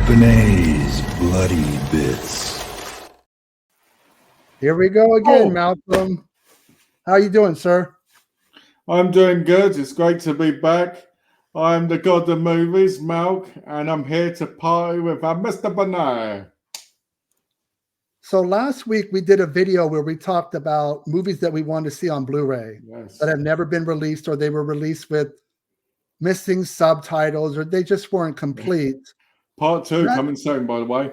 Bene's Bloody Bits. Here we go again, Malcolm. How you doing, sir? I'm doing good. It's great to be back. I'm the god of movies, Malk, and I'm here to party with Mr. Bene. So last week we did a video where we talked about movies that we wanted to see on Blu-ray that have never been released, or they were released with missing subtitles, or they just weren't complete. Part 2 coming soon, by the way.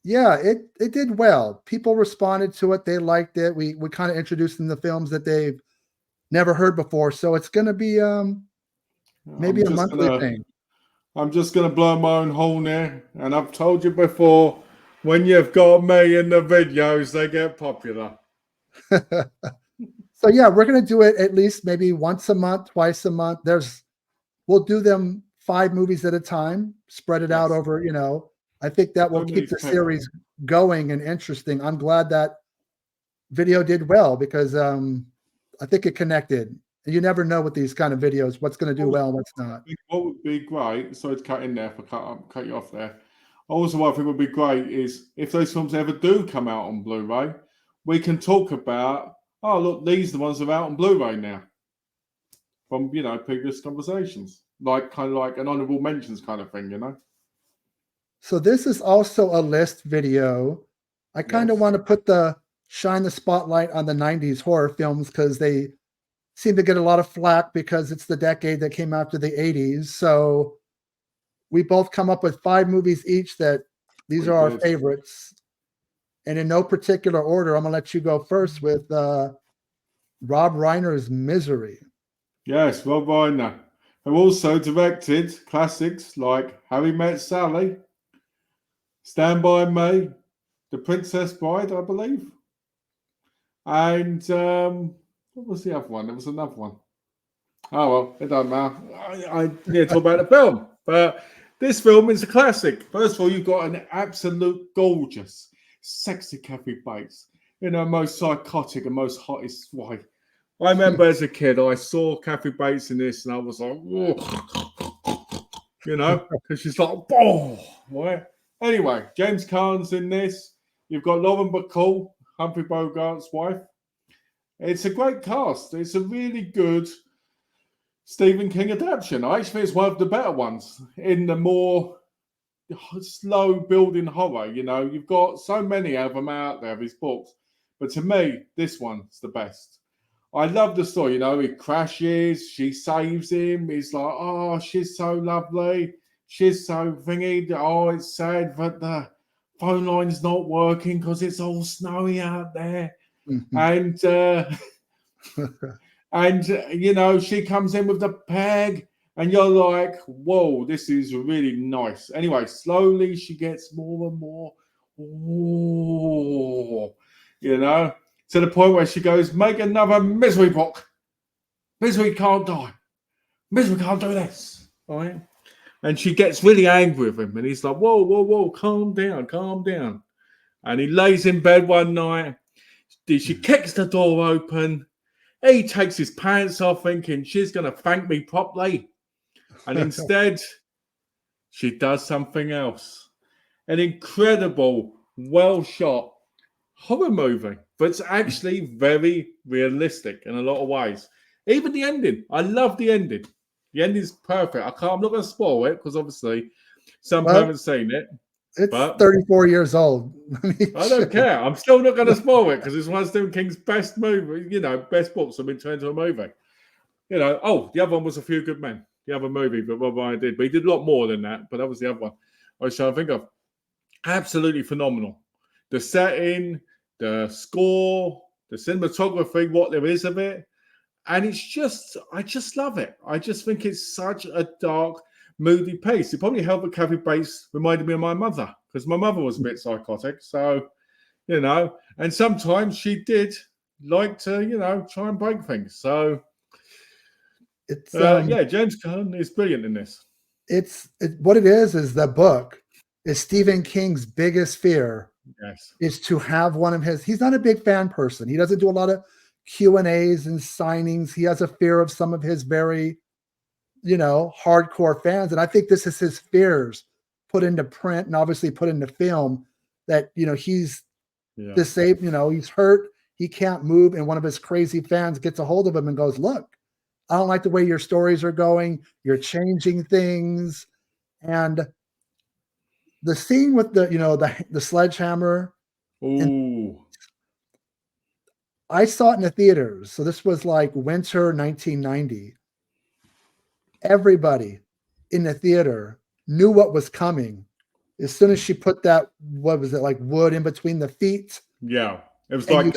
Yeah, it did well. People responded to it. They liked it. We kind of introduced them to films that they've never heard before. So it's going to be maybe a monthly thing. I'm just going to blow my own horn here. And I've told you before, when you've got me in the videos, they get popular. So yeah, we're going to do it at least maybe once a month, twice a month. We'll do them 5 movies at a time, spread it out over, I think that will keep the series going and interesting. I'm glad that video did well because I think it connected. You never know with these kind of videos what's going to do well and what's not. What would be great, sorry to cut in there if I cut you off there. Also, what I think would be great is if those films ever do come out on Blu-ray, we can talk about, oh, look, these are the ones that are out on Blu-ray now from, previous conversations. Kind of like an honorable mentions kind of thing, So this is also a list video. I kind of want to shine the spotlight on the 90s horror films because they seem to get a lot of flack because it's the decade that came after the 80s. So we both come up with 5 movies each that these are our favorites. And in no particular order, I'm going to let you go first with Rob Reiner's Misery. Yes, Rob Reiner, who also directed classics like Harry Met Sally, Stand By Me, The Princess Bride, I believe. And what was the other one? There was another one. Oh, well, it doesn't matter. I need to talk about the film. But this film is a classic. First of all, you've got an absolute gorgeous, sexy Kathy Bates in her most psychotic and most hottest way. I remember as a kid, I saw Kathy Bates in this and I was like, whoa. Because she's like, oh, right? Anyway, James Caan's in this. You've got Lauren Bacall, Humphrey Bogart's wife. It's a great cast. It's a really good Stephen King adaptation. I actually think it's one of the better ones in the more slow building horror. You've got so many of them out there, his books. But to me, this one's the best. I love the story. He crashes, she saves him. He's like, oh, she's so lovely. She's so thingy. Oh, it's sad that the phone line's not working because it's all snowy out there. Mm-hmm. And she comes in with the peg and you're like, whoa, this is really nice. Anyway, slowly she gets more and more, to the point where she goes, make another misery book. Misery can't die. Misery can't do this. All right. And she gets really angry with him. And he's like, whoa, whoa, whoa, calm down, calm down. And he lays in bed one night. She kicks the door open. He takes his pants off thinking she's going to thank me properly. And instead, she does something else. An incredible, well-shot horror movie. But it's actually very realistic in a lot of ways. Even the ending. I love the ending. The ending's perfect. I'm not going to spoil it because obviously some people haven't seen it. It's 34 years old. I don't care. I'm still not going to spoil it because it's one of Stephen King's best movie, best books have been turned into a movie. The other one was A Few Good Men, the other movie that Rob Reiner did. But he did a lot more than that. But that was the other one I was trying to think of. Absolutely phenomenal. The setting, the score, the cinematography, what there is of it. And I just love it. I just think it's such a dark, moody piece. It probably helped that Kathy Bates reminded me of my mother because my mother was a bit psychotic. So, and sometimes she did like to, try and break things. So, it's James Caan is brilliant in this. What it is the book is Stephen King's biggest fear. Yes, is to have one of his. He's not a big fan person. He doesn't do a lot of Q&As and signings. He has a fear of some of his very, hardcore fans. And I think this is his fears put into print and obviously put into film that, he's Yeah. disabled, he's hurt, he can't move, and one of his crazy fans gets a hold of him and goes, look, I don't like the way your stories are going. You're changing things. And the scene with the sledgehammer, and Ooh. I saw it in the theaters. So this was like winter 1990. Everybody in the theater knew what was coming. As soon as she put that, what was it, like wood in between the feet? Yeah. It was And like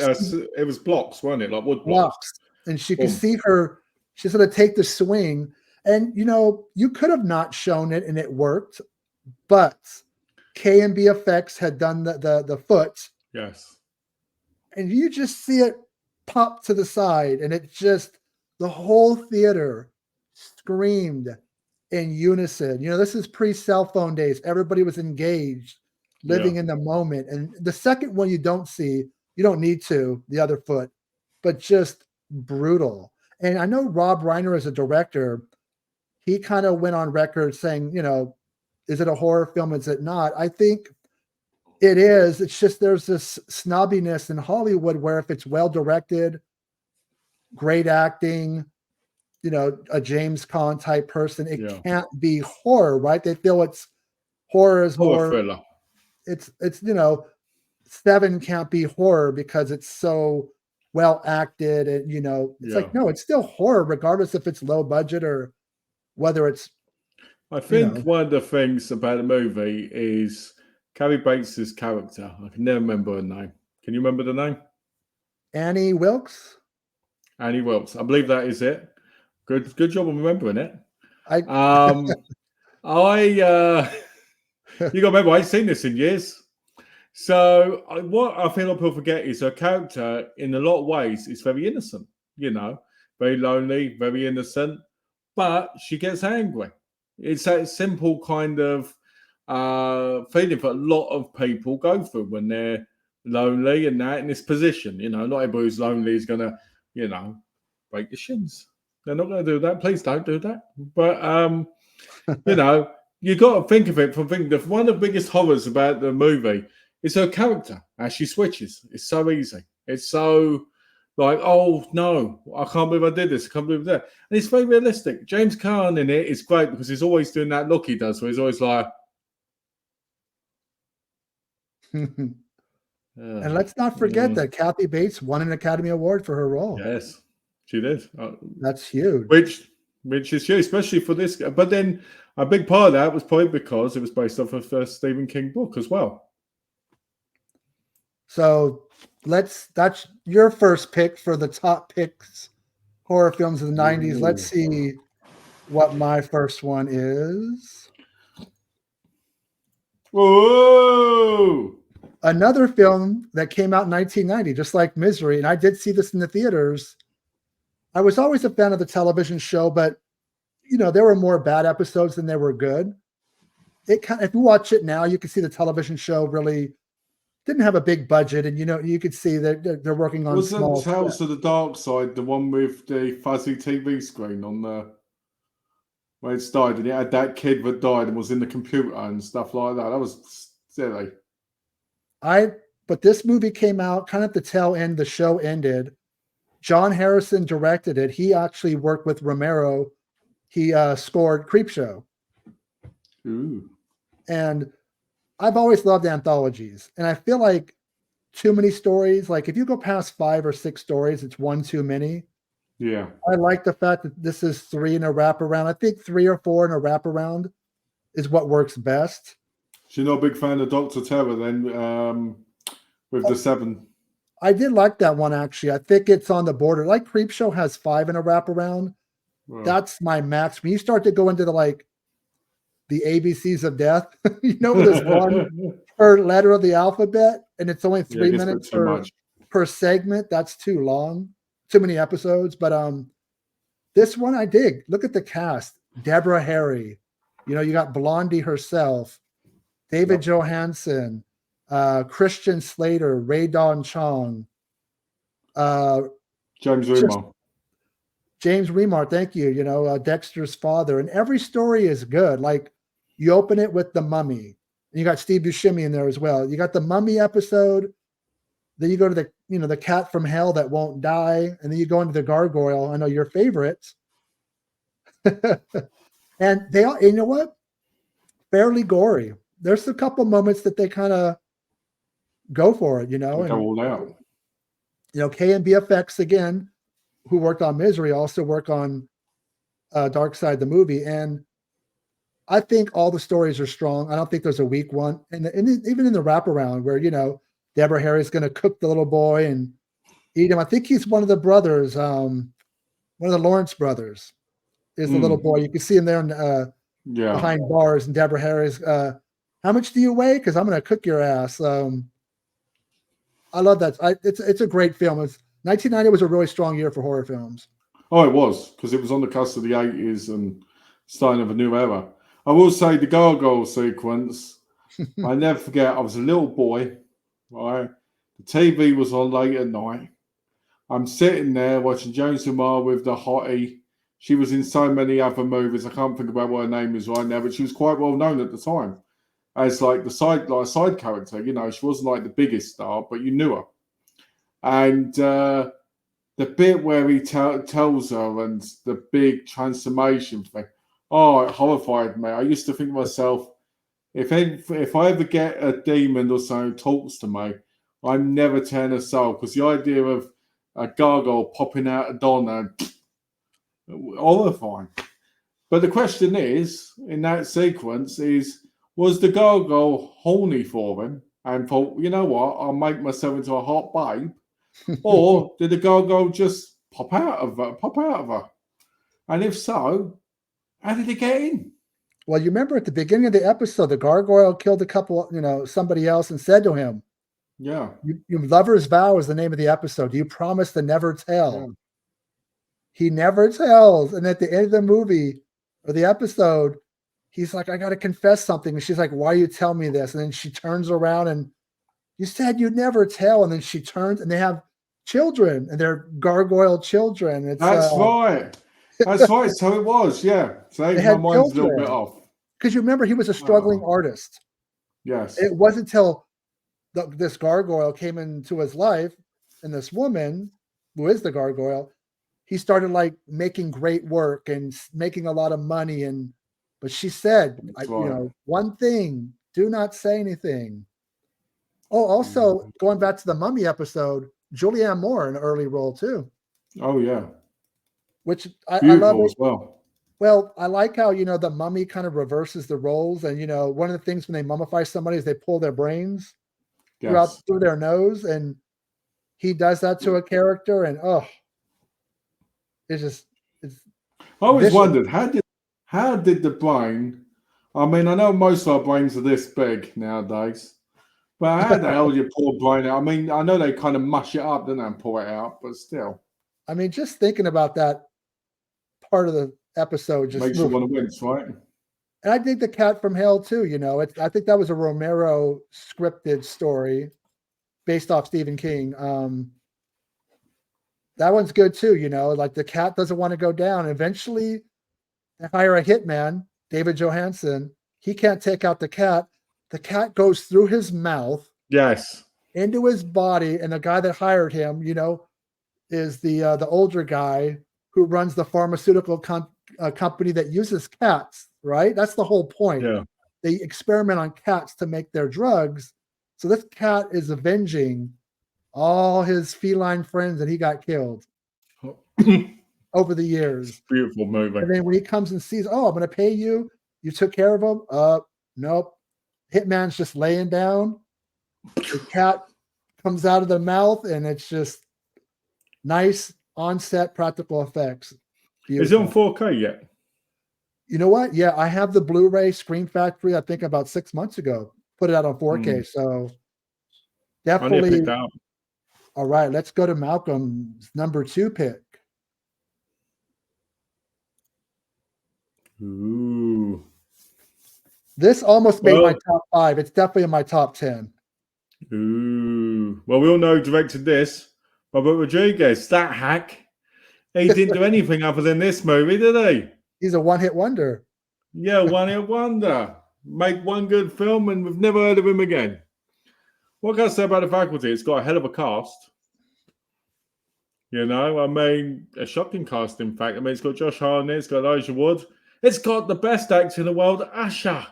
it was blocks, wasn't it? Like wood blocks. blocks. And she could Boom. see her, she's going to take the swing. And, you could have not shown it and it worked, but K&B Effects had done the foot, Yes. and you just see it pop to the side, and it just, the whole theater screamed in unison. This is pre-cell phone days. Everybody was engaged, living in the moment. And the second one you don't see, you don't need to, the other foot, but just brutal. And I know Rob Reiner as a director, he kind of went on record saying, is it a horror film? Is it not? I think it is. It's just there's this snobbiness in Hollywood where if it's well directed, great acting, a James Caan type person, it can't be horror, right? They feel it's horror is Horror more. thriller. It's Seven can't be horror because it's so well acted, and it's like, no, it's still horror regardless if it's low budget or whether it's. I think one of the things about the movie is Carrie Bates's character. I can never remember her name. Can you remember the name? Annie Wilkes. Annie Wilkes. I believe that is it. Good job on remembering it. I you got to remember, I ain't seen this in years. So what I feel like people forget is her character, in a lot of ways, is very innocent. Very lonely, very innocent, but she gets angry. It's that simple kind of feeling that a lot of people go through when they're lonely and that in this position. Not everybody who's lonely is going to, break your shins. They're not going to do that. Please don't do that. But, you got to think of it from thinking that one of the biggest horrors about the movie is her character as she switches. It's so easy. It's so like, oh no, I can't believe I did this. I can't believe that. And it's very realistic. James Caan in it is great because he's always doing that look he does, where he's always like. And let's not forget that Kathy Bates won an Academy Award for her role. Yes, she did. That's huge. Which is huge, especially for this. But then a big part of that was probably because it was based off of a Stephen King book as well. So that's your first pick for the top picks horror films of the 90s. Let's see what my first one is. Whoa! Another film that came out in 1990, just like Misery, and I did see this in the theaters. I was always a fan of the television show, but there were more bad episodes than there were good. If you watch it now, you can see the television show really didn't have a big budget, and you could see that they're working on small. Was Tales of the Dark Side the one with the fuzzy TV screen on the where it started, and it had that kid that died and was in the computer and stuff like that? That was silly. But this movie came out kind of at the tail end. The show ended. John Harrison directed it. He actually worked with Romero. He scored Creepshow. Ooh. And I've always loved anthologies. And I feel like too many stories, like if you go past 5 or 6 stories, it's one too many. Yeah. I like the fact that this is 3 in a wraparound. I think 3 or 4 in a wraparound is what works best. So you're not a big fan of Dr. Terror then, with the 7? I did like that one, actually. I think it's on the border. Like Creepshow has 5 in a wraparound. Wow. That's my max. When you start to go into the ABCs of death, there's one per letter of the alphabet, and it's only 3 minutes per segment. That's too long. Too many episodes. But this one I dig. Look at the cast. Deborah Harry. You got Blondie herself. David Johansen. Christian Slater, Ray Don Chong, James Remar. James Remar, thank you. Dexter's father, and every story is good. Like You open it with The Mummy. And you got Steve Buscemi in there as well. You got the Mummy episode. Then you go to the cat from hell that won't die. And then you go into the gargoyle. I know your favorites. And they all, you know what? Fairly gory. There's a couple moments that they kind of go for it, Go all out. K and BFX again, who worked on Misery, also work on Dark Side the movie. And I think all the stories are strong. I don't think there's a weak one. And even in the wraparound where, Deborah Harry's going to cook the little boy and eat him. I think he's one of the brothers, one of the Lawrence brothers is the little boy. You can see him there behind bars. And Deborah Harry's, how much do you weigh? Because I'm going to cook your ass. I love that. It's a great film. 1990 was a really strong year for horror films. Oh, it was, because it was on the cusp of the 80s and starting of a new era. I will say the gargoyle sequence, I never forget, I was a little boy, right? The TV was on late at night. I'm sitting there watching Joan Samar with the hottie. She was in so many other movies. I can't think about what her name is right now, but she was quite well known at the time as like the side character. She wasn't like the biggest star, but you knew her. And the bit where he tells her and the big transformation thing, it horrified me. I used to think to myself, if I ever get a demon or something talks to me, I'm never telling a soul, because the idea of a gargoyle popping out of Donna, horrifying. But the question is, in that sequence, was the gargoyle horny for him and thought, you know what, I'll make myself into a hot babe? Or did the gargoyle just pop out of her? And if so, how did he get in? Well, you remember at the beginning of the episode, the gargoyle killed a couple, somebody else and said to him, yeah, your lover's vow is the name of the episode. You promise to never tell. Yeah. He never tells. And at the end of the movie or the episode, he's like, I got to confess something. And she's like, why you tell me this? And then she turns around and you said you'd never tell. And then she turns and they have children and they're gargoyle children. That's right. That's right. So it was. Yeah. So my mind's a little bit off. Because you remember he was a struggling artist. Yes. It wasn't until this gargoyle came into his life and this woman who is the gargoyle, he started like making great work and making a lot of money. But she said, one thing, do not say anything. Oh, also going back to the Mummy episode, Julianne Moore in an early role too. Oh yeah. Which I love as well. Well, I like how, the Mummy kind of reverses the roles. And, one of the things when they mummify somebody is they pull their brains through their nose. And he does that to a character. And, it's I always wondered, how did the brain, I mean, I know most of our brains are this big nowadays, but how the hell do you pull a brain out? I mean, I know they kind of mush it up, don't they, and pull it out, but still. I mean, just thinking about that part of the episode just makes you want to wince, right? And I think the Cat from Hell too. I think that was a Romero scripted story based off Stephen King. That one's good too. Like the cat doesn't want to go down. Eventually, they hire a hitman, David Johansen. He can't take out the cat. The cat goes through his mouth, yes, into his body, and the guy that hired him, is the older guy who runs the pharmaceutical company that uses cats, right? That's the whole point. Yeah. They experiment on cats to make their drugs. So this cat is avenging all his feline friends that he got killed over the years. Beautiful movie. And then when he comes and sees, I'm going to pay you. You took care of him. Nope. Hitman's just laying down. The cat comes out of the mouth, and it's just nice on-set practical effects. Beautiful. Is it on 4K yet? You know what? Yeah, I have the Blu-ray Screen Factory, I think about 6 months ago. Put it out on 4K. So definitely. All right, let's go to Malcolm's number 2 pick. Ooh. This almost made my top 5. It's definitely in my top 10. Ooh. Well, we all know who directed this. Robert Rodriguez, that hack. He didn't do anything other than this movie, did he? He's a one-hit wonder. Yeah, one-hit wonder. make one good film, and we've never heard of him again. What can I say about the faculty? It's got a hell of a cast. You know, I mean, a shocking cast, in fact. I mean, it's got Josh Hartnett, it's got Elijah Wood. It's got the best actor in the world, Usher.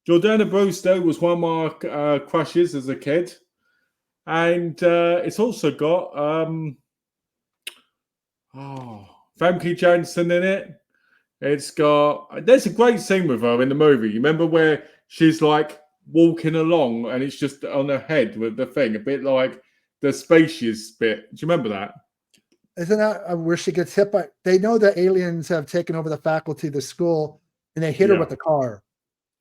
Jordana Brewster was one of my crushes as a kid. And it's also got Famke Janssen in it. There's a great scene with her in the movie. You remember where she's like walking along and it's just on her head with the thing, a bit like the Spacious bit. Do you remember that? Isn't that where she gets hit by? They know that aliens have taken over the faculty of the school, and they hit her with the car.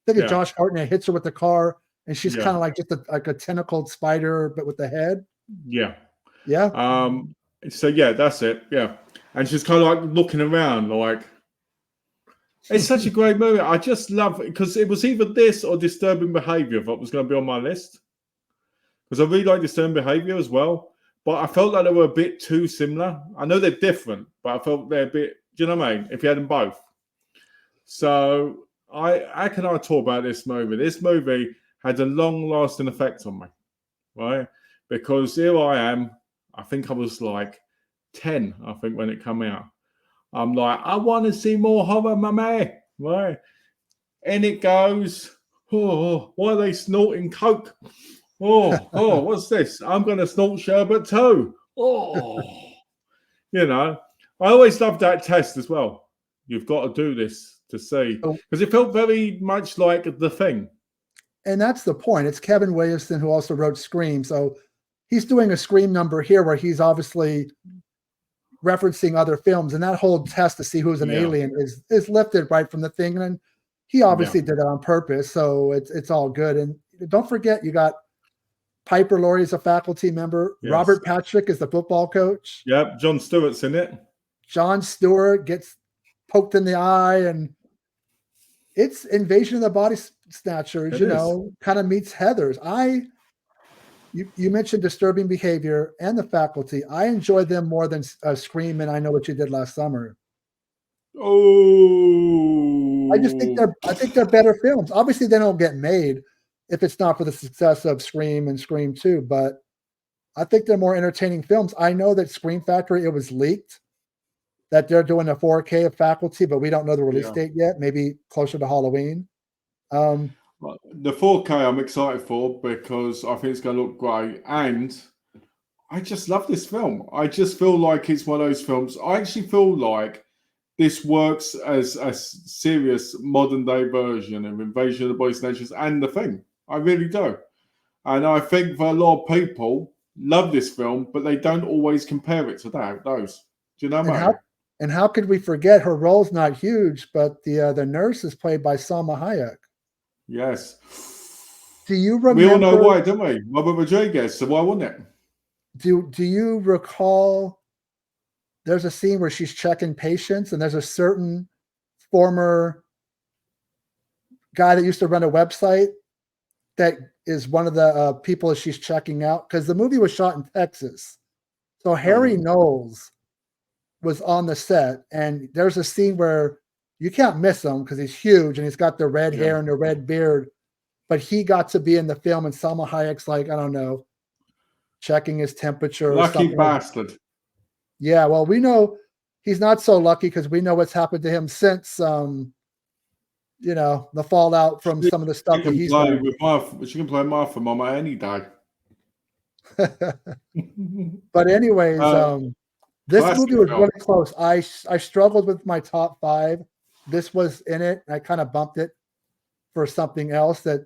I think Josh Hartnett hits her with the car, and she's kind of like just like a tentacled spider, but with the head. Yeah. Yeah. So yeah, that's it. Yeah, and she's kind of like looking around, like it's such a great movie. I just love it because it was either this or Disturbing Behavior that was going to be on my list, because I really like Disturbing Behavior as well. But I felt like they were a bit too similar. I know they're different, but I felt they're a bit. Do you know what I mean? If you had them both, so how can I talk about this movie? This movie had a long-lasting effect on me, right? Because here I am. I think I was like 10. I think when it came out, I'm like, I want to see more horror, mummy, right? And it goes, oh, why are they snorting coke? Oh, what's this? I'm going to snort sherbet too. Oh, you know, I always loved that test as well. You've got to do this to see, because it felt very much like The Thing. And that's the point. It's Kevin Williamson who also wrote Scream. So he's doing a Scream number here where he's obviously referencing other films. And that whole test to see who's an alien is lifted right from The Thing. And he obviously did it on purpose. So it's all good. And don't forget, you got Piper Laurie is a faculty member. Yes. Robert Patrick is the football coach. Yep, Jon Stewart's in it. Jon Stewart gets poked in the eye, and it's Invasion of the Body Snatchers, kind of meets Heathers. You mentioned Disturbing Behavior and The Faculty. I enjoy them more than Scream and I Know What You Did Last Summer. Oh, I think they're better films. Obviously, they don't get made if it's not for the success of Scream and Scream 2, but I think they're more entertaining films. I know that Scream Factory, it was leaked that they're doing a 4K of Faculty, but we don't know the release date yet, maybe closer to Halloween. The 4K I'm excited for because I think it's going to look great, and I just love this film. I just feel like it's one of those films. I actually feel like this works as a serious modern day version of Invasion of the Body Snatchers and The Thing. I really do. And I think that a lot of people love this film, but they don't always compare it to those. Do you know what I mean? And how could we forget her role's not huge, but the nurse is played by Salma Hayek. Yes. Do you remember? We all know why, don't we? Robert Rodriguez, so why wouldn't it? Do you recall there's a scene where she's checking patients, and there's a certain former guy that used to run a website that is one of the people that she's checking out, because the movie was shot in Texas. So Harry Knowles was on the set, and there's a scene where you can't miss him because he's huge and he's got the red hair and the red beard, but he got to be in the film, and Salma Hayek's like, I don't know, checking his temperature. Lucky bastard. Yeah, well, we know he's not so lucky because we know what's happened to him since, the fallout from some of the stuff that he's done. She can play Martha Mama any day. But anyways, this movie was really close. I struggled with my top 5. This was in it. I kind of bumped it for something else that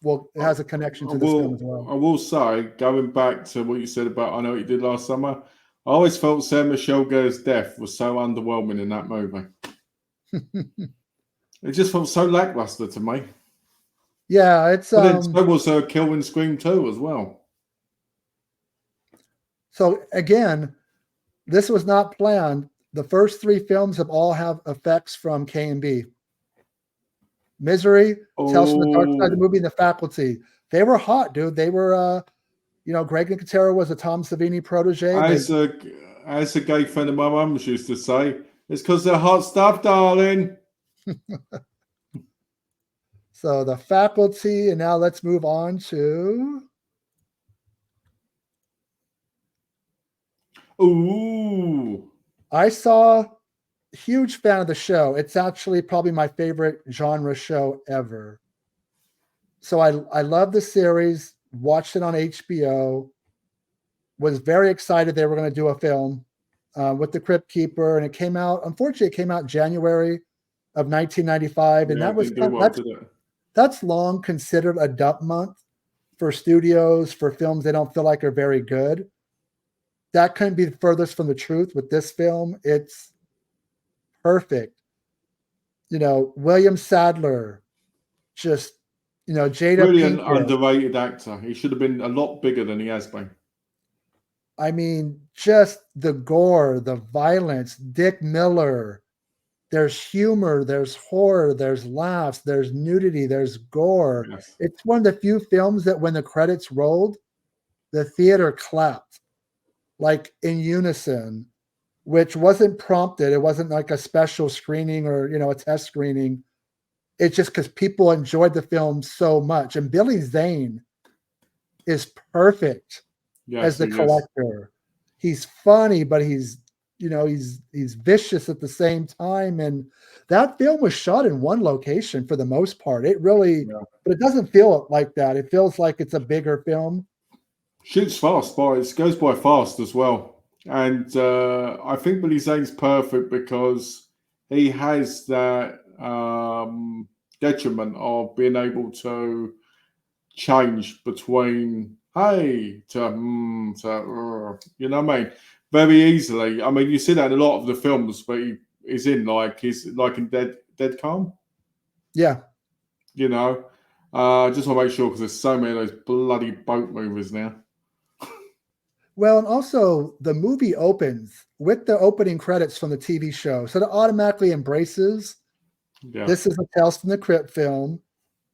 it has a connection to this film as well. I will say, going back to what you said about I Know What You Did Last Summer, I always felt Sarah Michelle Gellar's death was so underwhelming in that movie. It just felt so lackluster to me. Yeah, it's so was her kill in Scream 2 as well. So again, this was not planned. The first 3 films all have effects from K&B. Misery, Tales from the Dark Side of the Movie, and The Faculty. They were hot, dude. They were, Greg Nicotero was a Tom Savini protege. As a gay friend of my mum's used to say, it's because they're hot stuff, darling. So The Faculty, and now let's move on to. Ooh. I saw. Huge fan of the show. It's actually probably my favorite genre show ever. So I love the series. Watched it on HBO. Was very excited they were going to do a film with the Crypt Keeper, and it came out. Unfortunately, it came out in January of 1995, and Yeah, that was didn't do well, did it? that's long considered a dump month for studios for films they don't feel like are very good. That couldn't be the furthest from the truth with this film. It's perfect. William Sadler, just Jada Really an Pinkett. underrated actor. He should have been a lot bigger than he has been. I mean, just the gore, the violence. Dick Miller. There's humor, there's horror, there's laughs, there's nudity, there's gore. Yes. It's one of the few films that when the credits rolled, the theater clapped like in unison, which wasn't prompted. It wasn't like a special screening or a test screening. It's just because people enjoyed the film so much. And Billy Zane is perfect as the collector. He's funny, but he's vicious at the same time. And that film was shot in one location for the most part. It really, but it doesn't feel like that. It feels like it's a bigger film. Shoots fast, it goes by fast as well. And I think Billy Zane's perfect because he has that detriment of being able to change between hey to you know what I mean, very easily. I mean, you see that in a lot of the films where he is in, he's like in Dead Calm. Yeah. Just want to make sure because there's so many of those bloody boat movies now. Well, and also the movie opens with the opening credits from the TV show. So it automatically embraces this is a Tales from the Crypt film.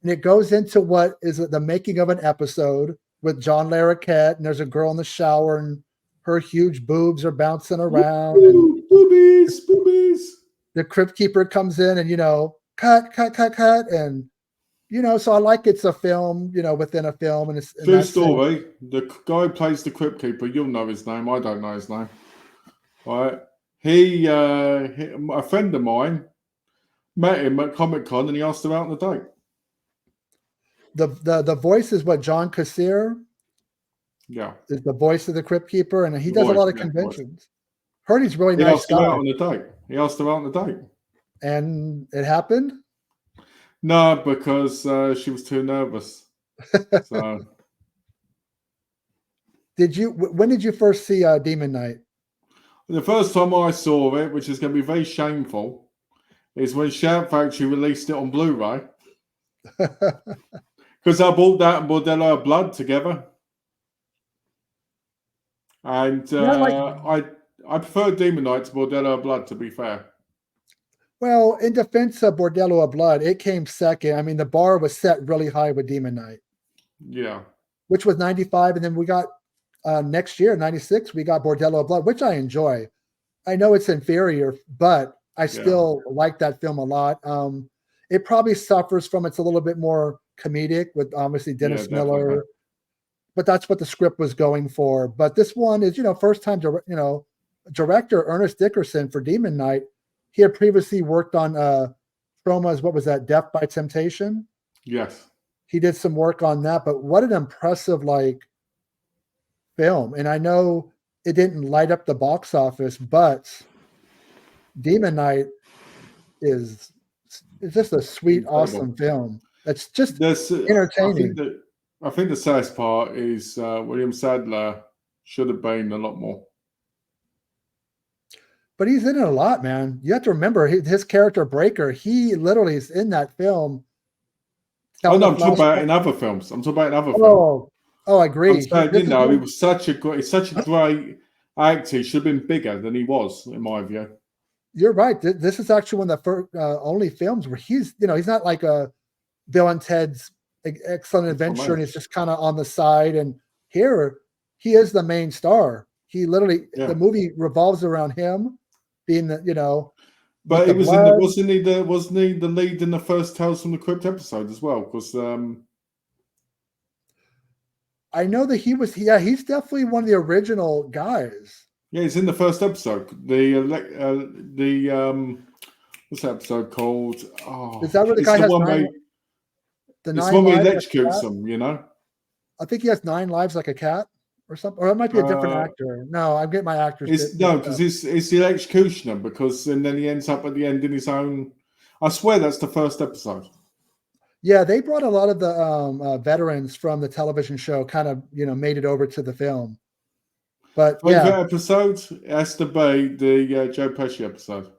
And it goes into what is the making of an episode with John Larroquette, and there's a girl in the shower, and her huge boobs are bouncing around. And boobies. The Crypt Keeper comes in and, cut. And, so I like it's a film, within a film. And it's true story. The guy who plays the Crypt Keeper, you'll know his name. I don't know his name. All right. A friend of mine met him at Comic-Con and he asked her out on a date. The voice is what, John Kassir? Yeah. Is the voice of the Crypt Keeper, and he does a lot of conventions. Heard he's really nice guy. He asked her out on a date. And it happened? No, because she was too nervous. So. When did you first see Demon Knight? The first time I saw it, which is going to be very shameful, is when Shout Factory released it on Blu-ray. Because I bought that and Bordello of Blood together. And I prefer Demon Knight to Bordello of Blood, to be fair. Well, in defense of Bordello of Blood, it came second. I mean, the bar was set really high with Demon Knight. Yeah. Which was 95, and then we got next year, 96, we got Bordello of Blood, which I enjoy. I know it's inferior, but I still like that film a lot. It probably suffers from it's a little bit more comedic with obviously Dennis Miller, but that's what the script was going for. But this one is, first time, director Ernest Dickerson for Demon Knight. He had previously worked on Troma's, what was that, Death by Temptation? Yes. He did some work on that, but what an impressive, film. And I know it didn't light up the box office, but Demon Knight is just a sweet, awesome film. It's just entertaining. I think the saddest part is William Sadler should have been a lot more. But he's in it a lot, man. You have to remember his character Breaker. He literally is in that film. I'm talking about in other films. films. Oh, I agree. He was such a great actor. He should have been bigger than he was, in my view. You're right. This is actually one of the first, only films where he's not like a Bill and Ted's Excellent Adventure, and he's just kind of on the side. And here, he is the main star. He literally, the movie revolves around him being the. But the he was in the blood. wasn't he the lead in the first Tales from the Crypt episode as well? Because I know that he's definitely one of the original guys. yeah, he's in the first episode. What's that episode called? Oh, Is that where the it's guy the has one where the it's the 9 one where he lives like a electrocutes cat? them. You know. I think he has 9 lives like a cat or something. Or it might be a different Uh, actor. No, I'm getting my actors it's no, mixed because up. it's the executioner. Because and then he ends up at the end in his own. I swear that's the first episode. Yeah, they brought a lot of the veterans from the television show, kind of, made it over to the film. But yeah, Favorite episode has to be the Joe Pesci episode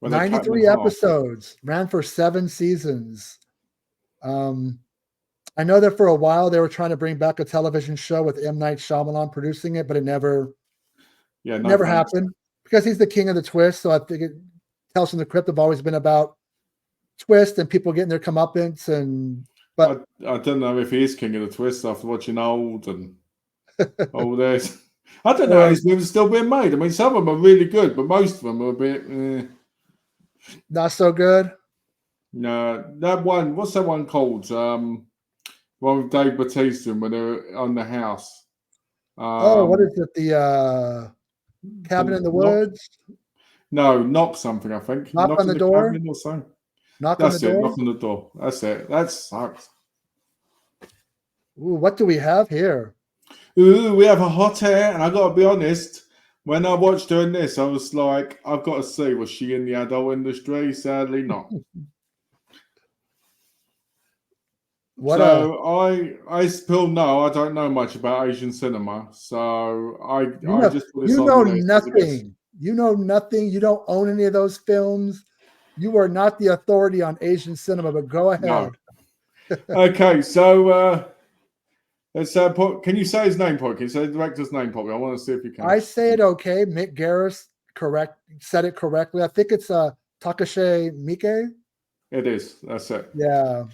when they cut him in 93 half. episodes, ran for 7 seasons. I know that for a while they were trying to bring back a television show with M. Night Shyamalan producing it, but it never Yeah, no never thanks. happened because he's the king of the twist. So I think Tales from the Crypt have always been about twist and people getting their comeuppance. But I don't know if he is king of the twist after watching Old and all this. I don't know how or these movies are still being made. I mean, some of them are really good, but most of them are a bit. not so good. No, that one. What's that one called? One with Dave Bautista when they're on the house. What is it? The Cabin in the Knock. Woods? No, knock something. I think Knock on in the the door? cabin or something. Knock on the That's it. door? Knock on the door. That's it. That sucks. Ooh, what do we have here? Ooh, we have a hot air, and I got to be honest. When I watched her in this, I was like, I've got to see, was she in the adult industry? Sadly, not. I still know I don't know much about Asian cinema, so I just put this you on know the list as a guess. nothing. You know nothing. You don't own any of those films. You are not the authority on Asian cinema, but go ahead. No. Okay, so let's can you say his name, Paul? Can you say the director's name, Paul? I want to see if you can. I say it okay. Mick Garris said it correctly. I think it's Takashi Miike. It is. That's it. Yeah.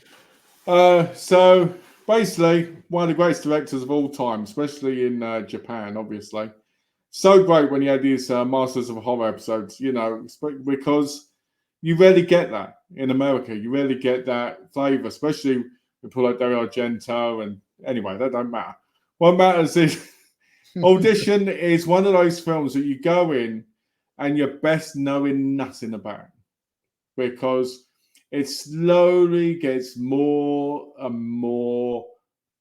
So basically, one of the greatest directors of all time, especially in Japan, obviously. So great when he had these Masters of Horror episodes, because you rarely get that in America. You rarely get that flavor, especially with people like Dario Argento. And anyway, that don't matter. What matters is Audition is one of those films that you go in and you're best knowing nothing about, because it slowly gets more and more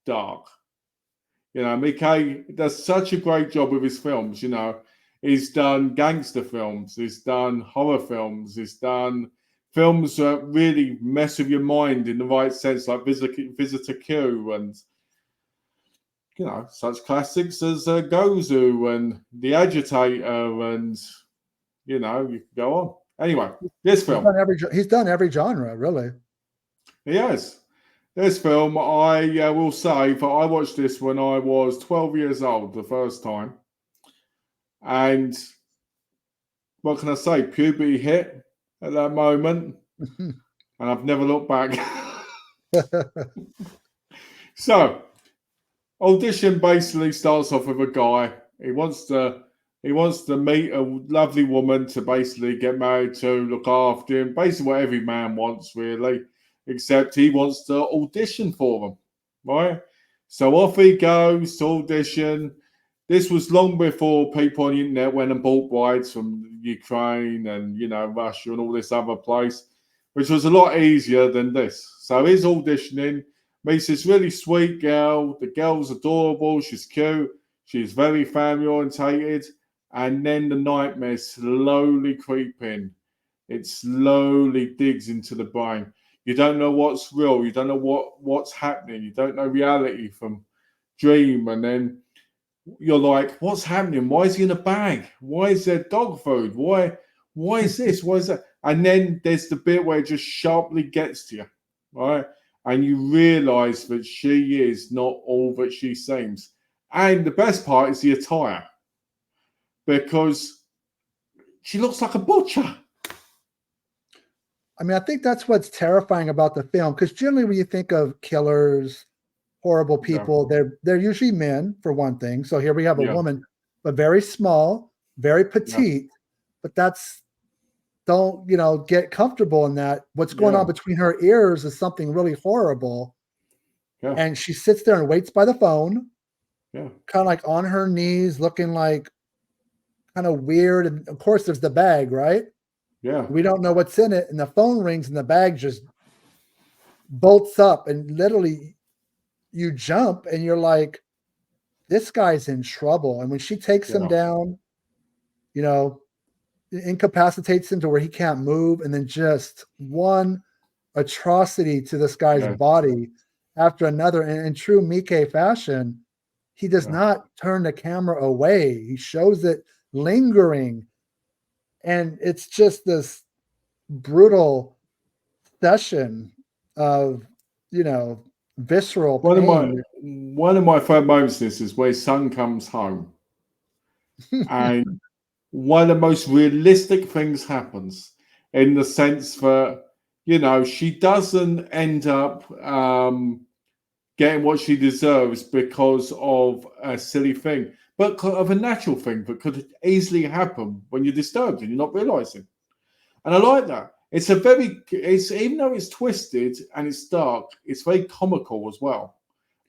dark. Miike does such a great job with his films. He's done gangster films, he's done horror films, he's done films that really mess with your mind in the right sense, like Visitor Q, and such classics as Gozu and The Agitator, and you can go on. Anyway, this film. He's done every genre, really. He has. This film, I will say, that I watched this when I was 12 years old the first time. And what can I say? Puberty hit at that moment. And I've never looked back. So, Audition basically starts off with a guy. He wants to meet a lovely woman to basically get married to, look after him. Basically what every man wants, really. Except he wants to audition for them, right? So off he goes to audition. This was long before people on the internet went and bought brides from Ukraine and, Russia and all this other place, which was a lot easier than this. So he's auditioning, meets this really sweet girl. The girl's adorable. She's cute. She's very family orientated. And then the nightmare slowly creep in. It slowly digs into the brain. You don't know what's real. You don't know what's happening. You don't know reality from dream. And then you're like, what's happening? Why is he in a bag? Why is there dog food? Why is this? Why is that? And then there's the bit where it just sharply gets to you, right? And you realize that she is not all that she seems. And the best part is the attire, because she looks like a butcher. I mean, I think that's what's terrifying about the film, because generally when you think of killers, horrible people, they're usually men, for one thing. So here we have a woman, but very small, very petite, but don't get comfortable in that. What's going Yeah. on between her ears is something really horrible. Yeah. And she sits there and waits by the phone, Yeah. kind of like on her knees, looking like kind of weird. And of course, there's the bag, right? Yeah. We don't know what's in it. And the phone rings and the bag just bolts up. And literally, you jump and you're like, this guy's in trouble. And when she takes him Yeah. down, incapacitates him to where he can't move, and then just one atrocity to this guy's Yeah. body after another. And in true Mike fashion, he does Yeah. not turn the camera away. He shows it lingering. And it's just this brutal session of, visceral One pain. of my favorite moments in this is where his son comes home, and one of the most realistic things happens in the sense that she doesn't end up getting what she deserves because of a silly thing, but of a natural thing that could easily happen when you're disturbed and you're not realizing. And I like that. It's even though it's twisted and it's dark, it's very comical as well.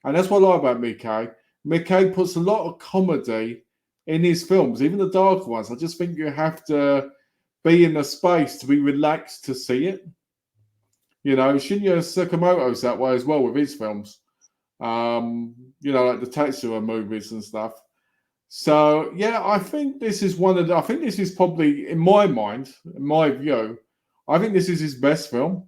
And that's what I like about Mickey. Mickey puts a lot of comedy in his films, even the dark ones. I just think you have be in a space to be relaxed to see it. Shinya Sakamoto's that way as well with his films. Like the Tetsuya movies and stuff. So yeah, I think this is probably, in my mind, in my view, I think this is his best film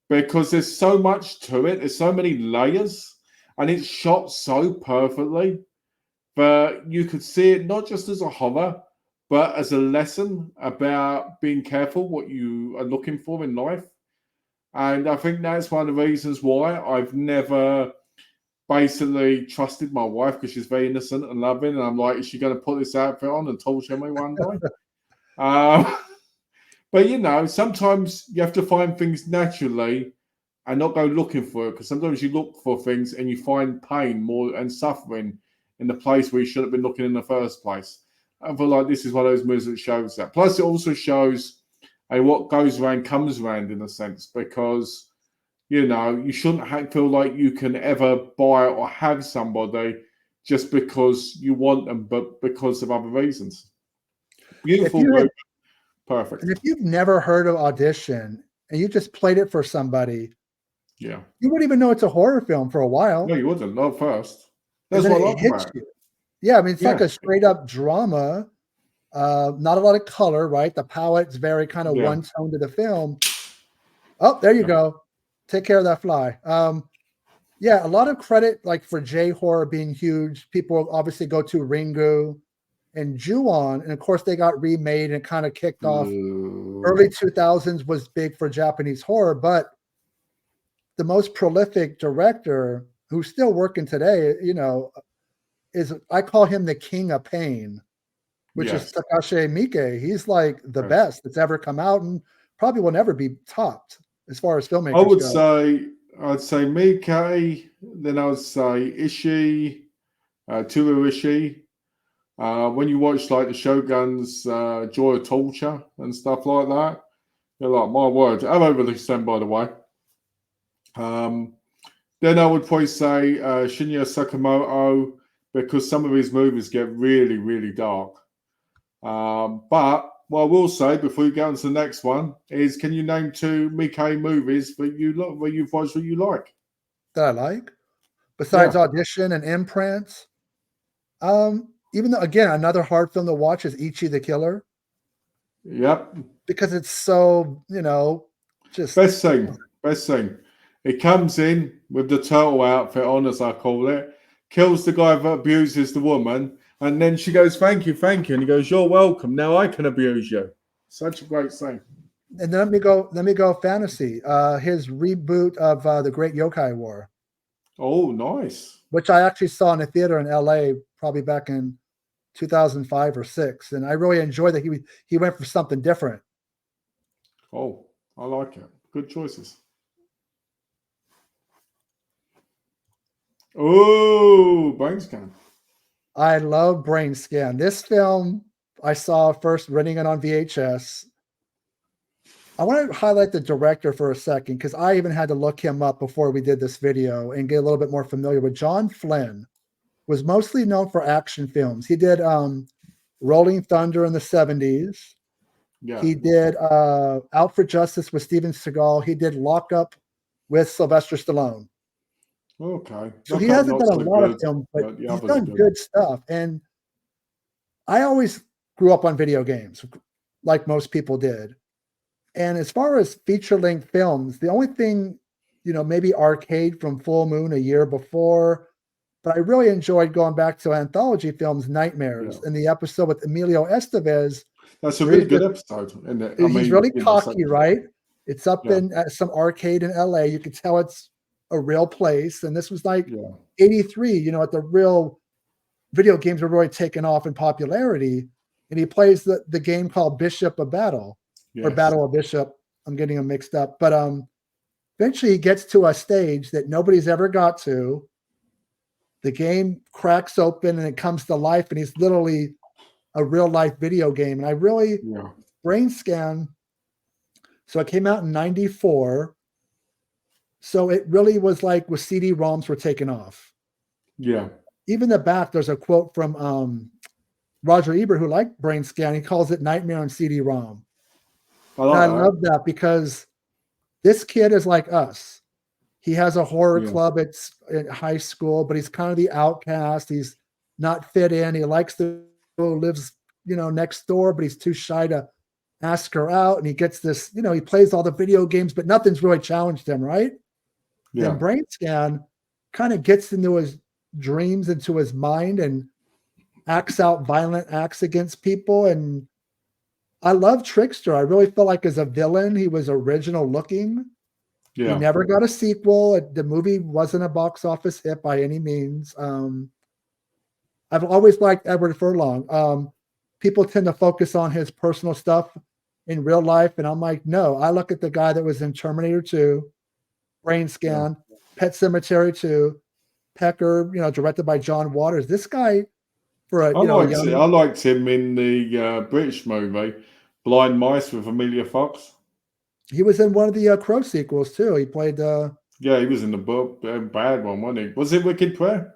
because there's so much to it. There's so many layers, and it's shot so perfectly that you could see it not just as a horror, but as a lesson about being careful what you are looking for in life. And I think that's one of the reasons why I've never basically trusted my wife, because she's very innocent and loving. And I'm like, is she going to put this outfit on and torture me one day? But sometimes you have to find things naturally and not go looking for it, because sometimes you look for things and you find pain more and suffering in the place where you should have been looking in the first place. I feel like this is one of those movies that shows that. Plus, it also shows what goes around comes around, in a sense, because you shouldn't feel like you can ever buy or have somebody just because you want them, but because of other reasons. Beautiful movie. Perfect. And if you've never heard of Audition and you just played it for somebody, yeah, you wouldn't even know it's a horror film for a while. No, you wouldn't. Not first. That's And then what I it love hits about it. you. Yeah, I mean, it's like Yeah. a straight up drama. Not a lot of color, right? The palette's very kind of Yeah. one tone to the film. Oh, there you go. Take care of that fly. Yeah, a lot of credit like for J-horror being huge. People obviously go to Ringu and Ju-on, and of course they got remade and kind of kicked off. Early 2000s was big for Japanese horror, but the most prolific director who's still working today, is, I call him the king of pain, which is Takashi Miike. He's like the best that's ever come out and probably will never be topped as far as filmmakers go. I'd say Miike, then I would say Ishii, Toru Ishii. When you watch like the Shogun's Joy of Torture and stuff like that, you're like, my word. I'm over this then, by the way. Then I would probably say Shinya Sakamoto, because some of his movies get really, really dark. But what I will say before you go on to the next one is, can you name 2 Miike movies that you've watched that you like? That I like, besides Audition and Imprints. Even though, again, another hard film to watch is Ichi the Killer. Yep. Because it's so, just best thing. It comes in with the turtle outfit on, as I call it, kills the guy that abuses the woman, and then she goes, thank you, and he goes, you're welcome. Now I can abuse you. Such a great thing. And then let me go fantasy. His reboot of The Great Yokai War. Oh, nice. Which I actually saw in a theater in LA probably back in 2005 or 6, and I really enjoyed that he went for something different. Oh, I like it. Good choices. Oh, Brain Scan. I love Brain Scan. This film I saw first renting it on VHS. I want to highlight the director for a second because I even had to look him up before we did this video and get a little bit more familiar with John Flynn. Was mostly known for action films. He did Rolling Thunder in the 70s. Yeah. He did Out for Justice with Steven Seagal. He did Lock Up with Sylvester Stallone. Okay. So he Look Up, hasn't not done a so lot of good, films, but the he's others are done good stuff. And I always grew up on video games, like most people did. And as far as feature-length films, the only thing, maybe Arcade from Full Moon a year before, but I really enjoyed going back to anthology films, Nightmares, Yeah. and the episode with Emilio Estevez. That's a where really he's good just- episode, isn't it? he's really cocky, so, right? It's up yeah, in some arcade in LA. You can tell it's a real place. And this was like yeah, 83, at the real video games were really taking off in popularity. And he plays the game called Bishop of Battle or yes, Battle of Bishop. I'm getting them mixed up. But eventually he gets to a stage that nobody's ever got to. The game cracks open and it comes to life, and he's literally a real life video game. And I really yeah, brain scan. So it came out in 94. So it really was like with CD-ROMs were taken off. yeah. Even the back, there's a quote from Roger Ebert, who liked brain scan. He calls it Nightmare on CD-ROM. I And like I that. love that because this kid is like us. He has a horror Yeah. club at high school, but he's kind of the outcast. He's not fit in. He likes to go, lives, next door, but he's too shy to ask her out. And he gets this, he plays all the video games, but nothing's really challenged him, right? Yeah, Then brain scan kind of gets into his dreams, into his mind, and acts out violent acts against people. And I love Trickster. I really feel like as a villain, he was original looking. He yeah. never got a sequel. The movie wasn't a box office hit by any means. I've always liked Edward Furlong. People tend to focus on his personal stuff in real life, and I'm like, no, I look at the guy that was in Terminator 2, Brain Scan, Pet Cemetery 2, Pecker, directed by John Waters. This guy, for a young, I liked him in the British movie Blind Mice with Amelia Fox. he was in one of the Crow sequels too. He played, Yeah, he was in the book, bad one, wasn't he? Was it Wicked Prayer?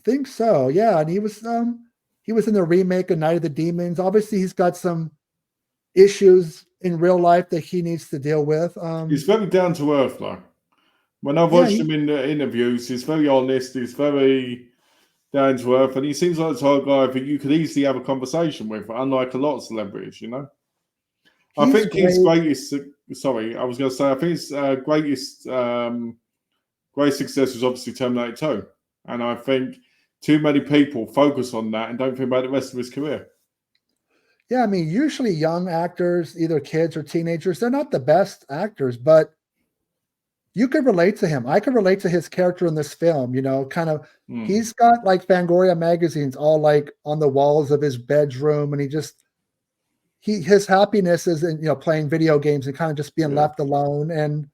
think so, yeah. And he was in the remake of Night of the Demons. Obviously, he's got some issues in real life that he needs to deal with. He's very down to earth, though. When I've watched him in the interviews, he's very honest. He's very down to earth, and he seems like the type of guy that you could easily have a conversation with, unlike a lot of celebrities, I think his greatest. Sorry, I was going to say. I think his greatest great success was obviously Terminator 2, and I think too many people focus on that and don't think about the rest of his career. Yeah, I mean, usually young actors, either kids or teenagers, they're not the best actors, but you could relate to him. I could relate to his character in this film. Kind of. He's got like Fangoria magazines all like on the walls of his bedroom, and his happiness is in playing video games and kind of just being left alone. And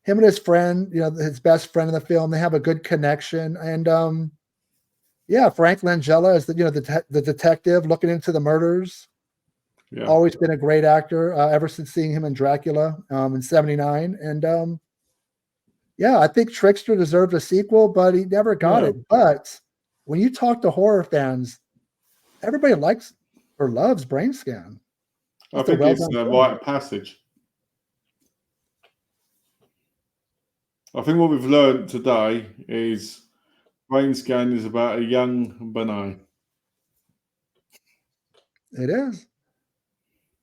him and his friend, his best friend in the film, they have a good connection. And Frank Langella is the detective looking into the murders. Yeah. Always been a great actor ever since seeing him in Dracula in '79. And I think Trickster deserved a sequel, but he never got it. But when you talk to horror fans, everybody likes or loves Brain Scan. I think it's a rite of passage. I think what we've learned today is Brain Scan is about a young Bene. It is.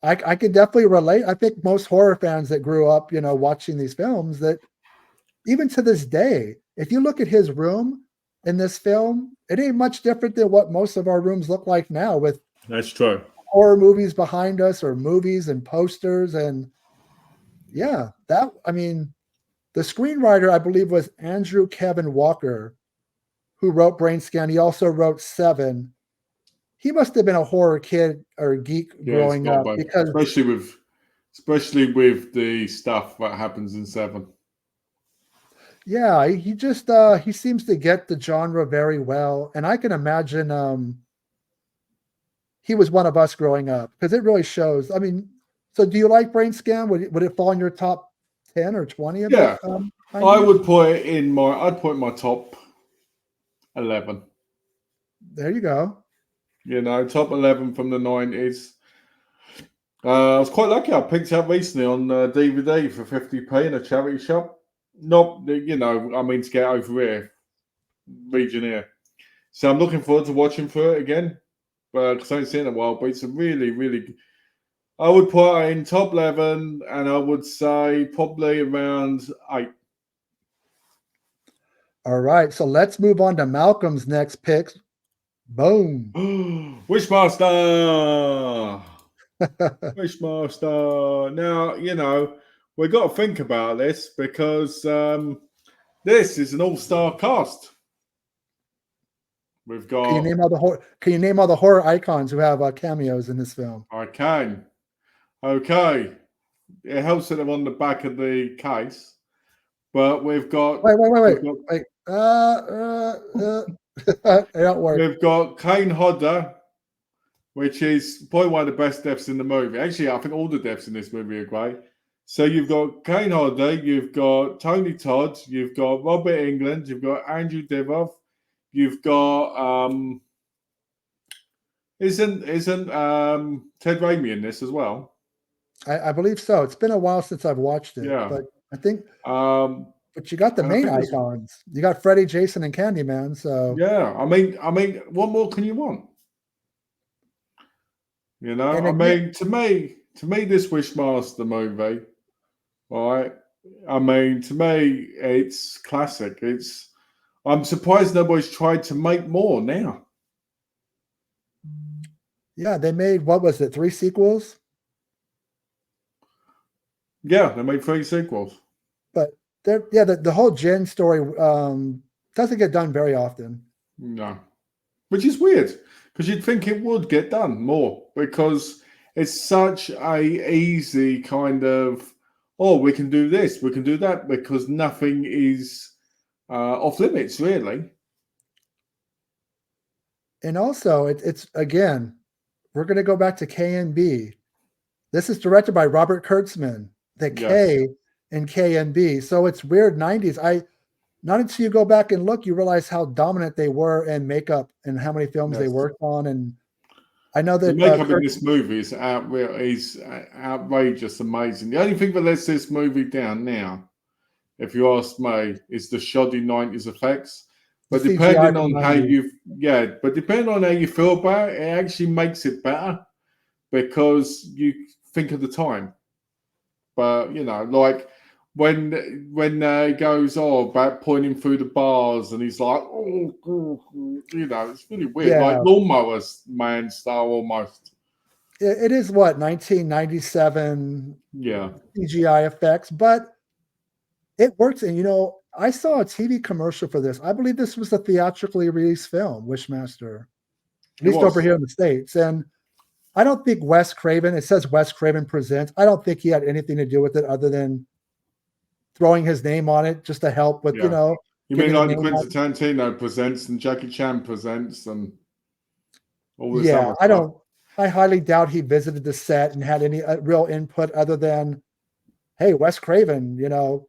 I can definitely relate. I think most horror fans that grew up, watching these films, that even to this day, if you look at his room in this film, it ain't much different than what most of our rooms look like now, with That's true. horror movies behind us, or movies and posters. And the screenwriter, I believe, was Andrew Kevin Walker, who wrote Brain Scan. He also wrote Seven. He must have been a horror kid or geek growing up, because especially with the stuff that happens in Seven. Yeah, he just he seems to get the genre very well. And I can imagine he was one of us growing up because it really shows. I mean, so do you like Brain Scan? Would it fall in your top 10 or 20 of Yeah, the I 90s? would put it in my. I'd put it in my top 11. There you go. You know, top 11 from the 90s. I was quite lucky. I picked it up recently on DVD for 50p in a charity shop. Not, you know, I mean to get over here, region here. So I'm looking forward to watching through it again. Because I haven't seen it in a while. But it's a really, really. I would put it in top 11, and I would say probably around 8. All right. So let's move on to Malcolm's next picks. Boom. Wishmaster! Wishmaster. Now, you know, we've got to think about this because this is an all-star cast. We've got. Can you name all the horror icons who have cameos in this film? I can. Okay. It helps that they're on the back of the case, but we've got. Wait. It don't work. We've got Kane Hodder, which is probably one of the best deaths in the movie. Actually, I think all the deaths in this movie are great. So you've got Kane Hodder, you've got Tony Todd, you've got Robert England, you've got Andrew Divoff, you've got isn't Ted Raimi in this as well? I believe so. It's been a while since I've watched it, Yeah. but I think. But you got the and I main think this- icons. You got Freddy, Jason, and Candyman. So Yeah, I mean, what more can you want? You know, And I again- mean, to me, this Wishmaster movie, right? I mean, to me, it's classic. I'm surprised nobody's tried to make more now. yeah, they made, what was it, 3 sequels? Yeah, they made 3 sequels. But the whole Jen story doesn't get done very often. No, which is weird because you'd think it would get done more because it's such a easy kind of, oh, we can do this, we can do that, because nothing is off limits, really. And also, it's again, we're going to go back to K&B. This is directed by Robert Kurtzman. The K in K&B. So it's weird 90s. Not until you go back and look, you realize how dominant they were in makeup and how many films they worked on. And I know that the makeup in this movie is outrageous, amazing. The only thing that lets this movie down now, if you ask me, is the shoddy 90s effects. But depending on how depending on how you feel about it, it actually makes it better because you think of the time. But you know, like when he goes about pointing through the bars and he's like, oh, you know, it's really weird, like Lawnmower Man style almost. It is what, 1997 CGI effects, but it works. And you know, I saw a TV commercial for this. I believe this was a theatrically released film, Wishmaster, at least over here in the States. And I don't think Wes Craven, it says Wes Craven Presents. I don't think he had anything to do with it other than throwing his name on it just to help with, you know. You mean like the Quentin Tarantino Presents and Jackie Chan Presents and all this other stuff? I highly doubt he visited the set and had any real input other than, hey, Wes Craven, you know,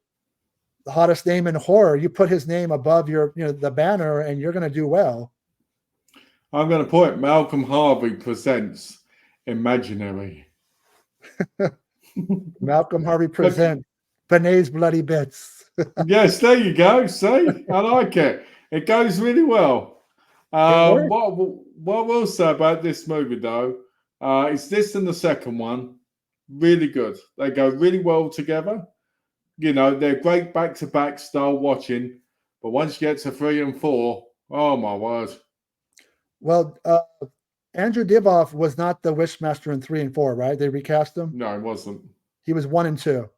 the hottest name in horror. You put his name above your, you know, the banner and you're going to do well. I'm going to put Malcolm Harvey Presents Imaginary. Malcolm Harvey Presents Bene's Bloody Bits. Yes, there you go. See, I like it. It goes really well. What we'll say about this movie, though, is this and the second one really good. They go really well together. You know, they're great back-to-back style watching. But once you get to 3 and 4, oh my word. Well, Andrew Divoff was not the Wishmaster in 3 and 4, right? They recast him? No, it wasn't. He was 1 and 2.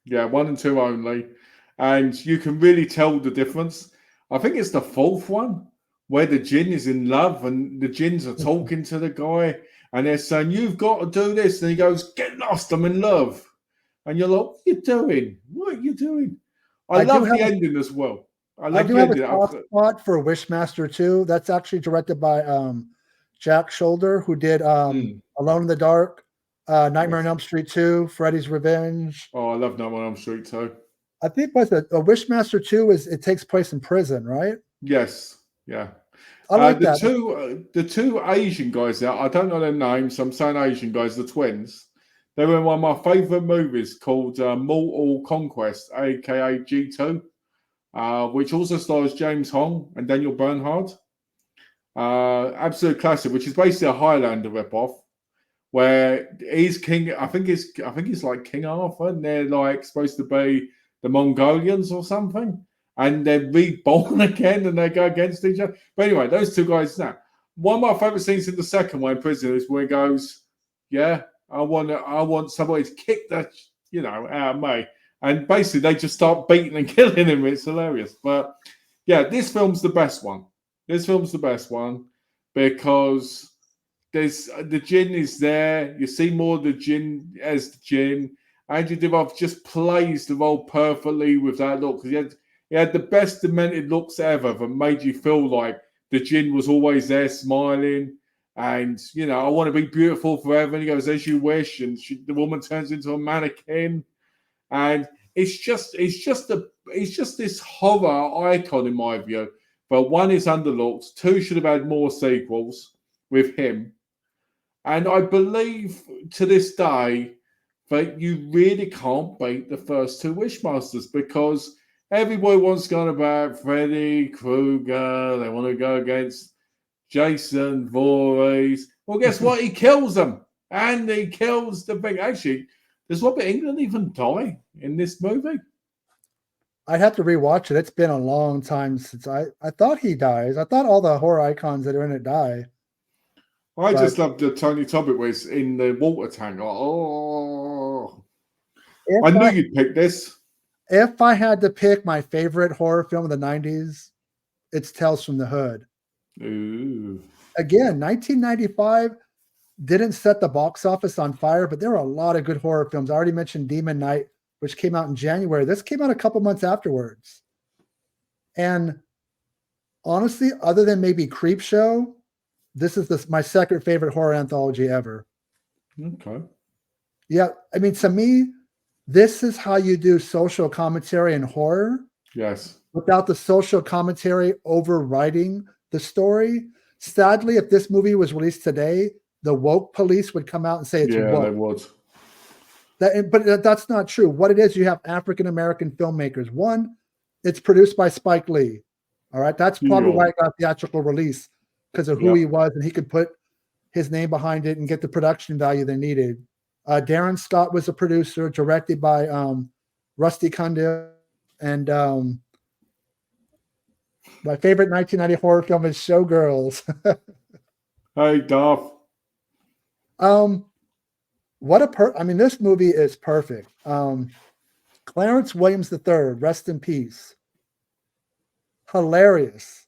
Yeah, 1 and 2 only. And you can really tell the difference. I think it's the 4th one where the djinn is in love and the djinns are talking to the guy and they're saying, you've got to do this. And he goes, get lost, I'm in love. And you're like, what are you doing? What are you doing? I love the ending as well. I do have a soft spot for Wishmaster 2. That's actually directed by Jack Shoulder, who did Alone in the Dark, Nightmare on Elm Street 2, Freddy's Revenge. Oh, I love Nightmare on Elm Street too. I think what's a Wishmaster 2 is it takes place in prison, right? Yes, yeah. I like the that. The two Asian guys there, I don't know their names, so I'm saying Asian guys, the twins. They were in one of my favourite movies called Mortal Conquest, aka G2, which also stars James Hong and Daniel Bernhard. Absolute classic, which is basically a Highlander ripoff, where he's king. I think he's like King Arthur, and they're like supposed to be the Mongolians or something, and they're reborn again, and they go against each other. But anyway, those two guys. Now, one of my favourite scenes in the second one in prison is where he goes, "Yeah, I want somebody to kick that, out of me," and basically they just start beating and killing him. It's hilarious, but yeah, this film's the best one. This film's the best one because there's the Jinn is there. You see more of the Jinn as the Jinn. Andrew Divoff just plays the role perfectly with that look because he had the best demented looks ever that made you feel like the Jinn was always there smiling and I want to be beautiful forever. And he goes, "As you wish," and the woman turns into a mannequin, and it's just this horror icon in my view. But one is underlooked. Two should have had more sequels with him. And I believe to this day that you really can't beat the first two Wishmasters because everybody wants to go about Freddy Krueger. They want to go against Jason Voorhees. Well, guess what? He kills them. And he kills the big... Actually, does Robert Englund even die in this movie? I'd have to rewatch it. It's been a long time since I thought he dies. I thought all the horror icons that are in it die. I just love the Tony Tobbit was in the water tank. Oh, I knew you'd pick this. If I had to pick my favorite horror film of the 90s, it's Tales from the Hood. Ooh. Again, 1995 didn't set the box office on fire, but there were a lot of good horror films. I already mentioned Demon Knight, which came out in January. This came out a couple months afterwards. And honestly, other than maybe Creepshow, this is my second favorite horror anthology ever. Okay. Yeah, I mean, to me, this is how you do social commentary and horror. Yes. Without the social commentary overriding the story. Sadly, if this movie was released today, the woke police would come out and say it's woke. They would. But that's not true. What it is, you have African-American filmmakers. One, it's produced by Spike Lee. All right. That's probably why it got theatrical release because of who he was, and he could put his name behind it and get the production value they needed. Darren Scott was a producer, directed by Rusty Cundell. And my favorite 1990 horror film is Showgirls. Hey, Darth. This movie is perfect. Clarence Williams III, rest in peace. Hilarious.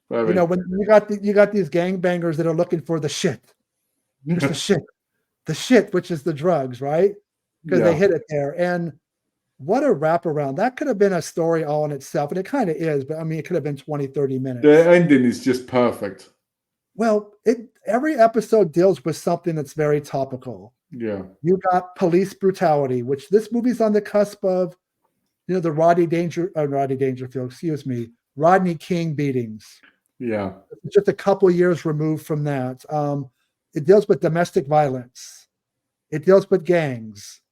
Very. When you got these gangbangers that are looking for the shit. Just the shit, which is the drugs, right? Because they hit it there. And what a wraparound. That could have been a story all in itself. And it kind of is, but it could have been 20, 30 minutes. The ending is just perfect. Well, every episode deals with something that's very topical. Yeah. You got police brutality, which this movie's on the cusp of, the Rodney King beatings. Yeah. Just a couple years removed from that. It deals with domestic violence. It deals with gangs.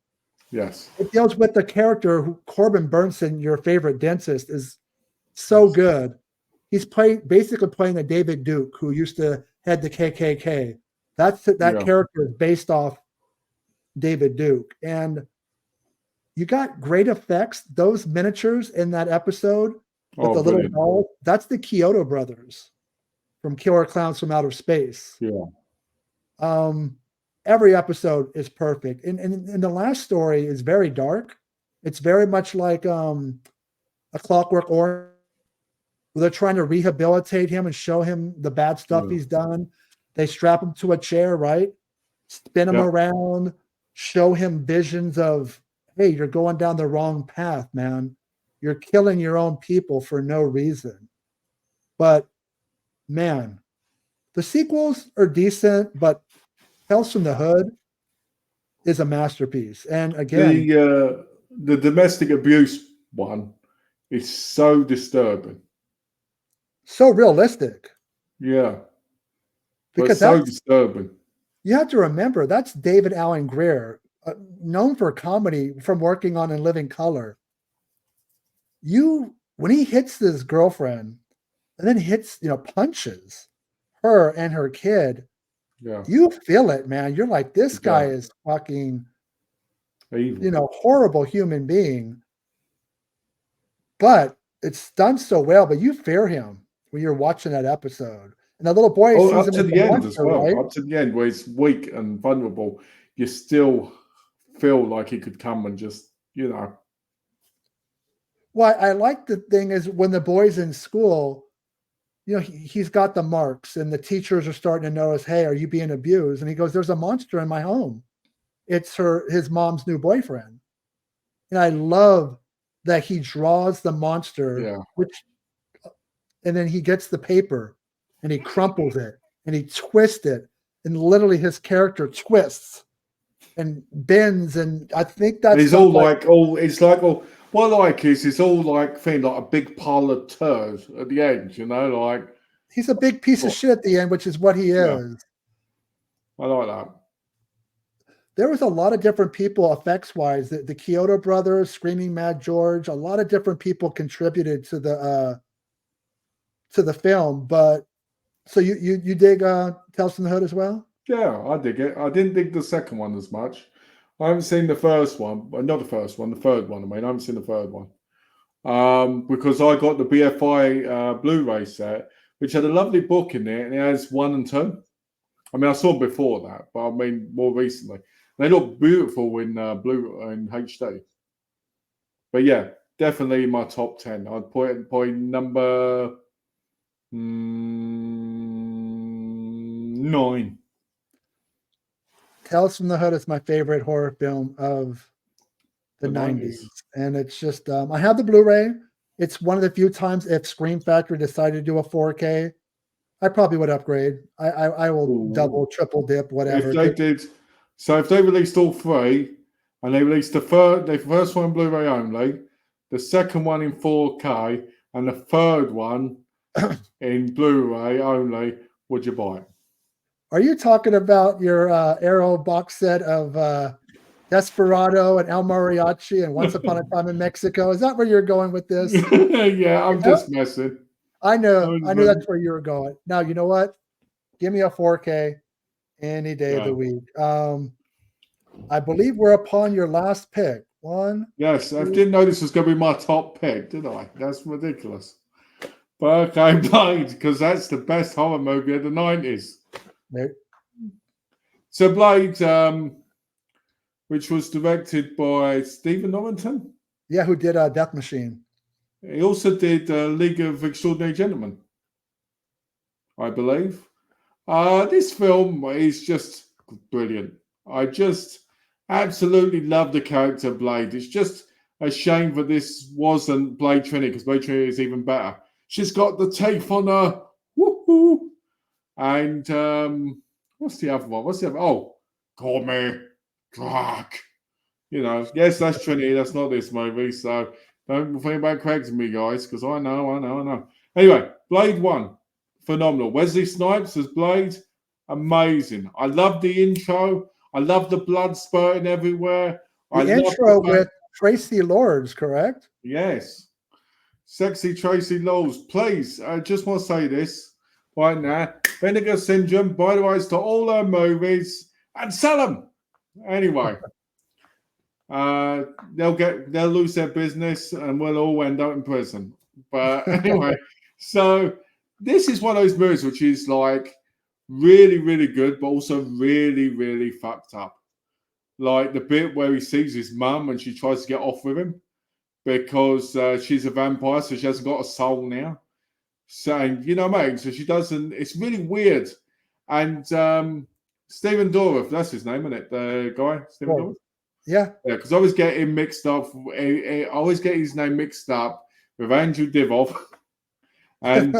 Yes. It deals with the character who Corbin Burnson, your favorite dentist, is so good. He's basically playing a David Duke who used to head the KKK. That character is based off David Duke. And you got great effects. Those miniatures in that episode with the little dolls, that's the Kyoto brothers from Killer Clowns from Outer Space. Yeah. Every episode is perfect. And the last story is very dark. It's very much like A Clockwork Orange. They're trying to rehabilitate him and show him the bad stuff he's done. They strap him to a chair, right? Spin him around, show him visions of, hey, you're going down the wrong path, man. You're killing your own people for no reason. But, man, The sequels are decent, but Tales from the Hood is a masterpiece. And again, The domestic abuse one is so disturbing. so realistic Yeah, but because so that's disturbing. you have to remember that's David Allen Greer, known for comedy from working on In Living Color. When he hits his girlfriend and then punches her and her kid, Yeah, you feel it, man. You're like, this guy yeah, is fucking, evil. horrible human being. But it's done so well, but you fear him when you're watching that episode. And that little boy Oh, sees up him to as the a end as monster, well. right? Up to the end, where he's weak and vulnerable, you still feel like he could come and just, Well, I like the thing is when the boy's in school, he's got the marks and the teachers are starting to notice, hey, are you being abused? And he goes, there's a monster in my home. It's his mom's new boyfriend. And I love that he draws the monster, yeah. and then he gets the paper and he crumples it and he twists it. And literally his character twists and bends. And I think And that's he's stuff all like, what I like is it's all like a big pile of turds at the end, like, he's a big piece of shit at the end, which is what he yeah, is. I like that. There was a lot of different people effects wise. The Kyoto brothers, Screaming Mad George, a lot of different people contributed to the film. But so you dig Tales from the Hood as well? Yeah, I dig it. I didn't dig the second one as much. I haven't seen the first one, but not the first one, the third one. I mean, I haven't seen the third one. Because I got the BFI Blu-ray set, which had a lovely book in there, and it has 1 and 2. I mean, I saw them before that, but I mean more recently. They look beautiful in in HD. But yeah, definitely my top 10. I'd put it point number 9. Tales from the Hood is my favorite horror film of the The 90s. 90s. And it's just, I have the Blu-ray. It's one of the few times if Scream Factory decided to do a 4K, I probably would upgrade. I will Ooh. double, triple dip, whatever. If they did, so if they released all 3, and they released the first one Blu-ray only, the second one in 4K, and the third one in Blu-ray only, would you buy it? Are you talking about your Arrow box set of Desperado and El Mariachi and Once Upon a Time in Mexico? Is that where you're going with this? Yeah, I'm just messing. I knew that's where you were going. Now, you know what? Give me a 4K any day of the week. I believe we're upon your last pick. Yes, I didn't know this was going to be my top pick, did I? That's ridiculous. But okay, Blade, because that's the best horror movie of the 90s. There. So Blade, which was directed by Stephen Norrington. Yeah, who did Death Machine. He also did League of Extraordinary Gentlemen, I believe. This film is just brilliant. I just absolutely love the character of Blade. It's just a shame that this wasn't Blade Trinity, because Blade Trinity is even better. She's got the teeth on her. Woohoo! And what's the other one? Oh, call me Clark. Yes, that's Trinity. That's not this movie. So don't think about correcting me, guys, because I know. Anyway, Blade 1, phenomenal. Wesley Snipes as Blade, amazing. I love the intro. I love the blood spurting everywhere. The intro with Tracy Lords, correct? Yes. Sexy Tracy Lords. Please, I just want to say this right now. Vinegar Syndrome, by the way, to all our movies and sell them. Anyway. They'll lose their business and we'll all end up in prison. But anyway, so this is one of those movies which is like really, really good, but also really, really fucked up. Like the bit where he sees his mum and she tries to get off with him because she's a vampire, so she hasn't got a soul now. So, you know what I mean? So she doesn't, it's really weird. And Stephen Dorff, that's his name, isn't it? The guy, Stephen Dorff? Yeah, because I always get him mixed up. I always get his name mixed up with Andrew Divoff And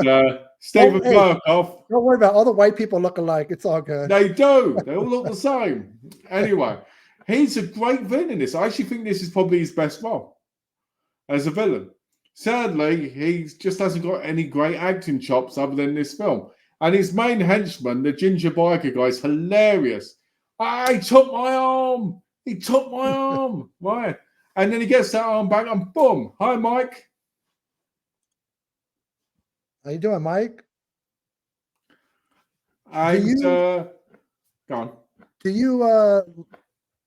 Stephen hey, Burkhoff, don't worry about it. All the white people look alike. It's all good. they do. They all look the same. Anyway, he's a great villain in this. I actually think this is probably his best role as a villain. Sadly, he just hasn't got any great acting chops other than this film. And his main henchman, the ginger biker guy, is hilarious. He took my arm. He took my arm. Right. And then he gets that arm back and boom. Hi, Mike. How you doing, Mike? And go on. Do you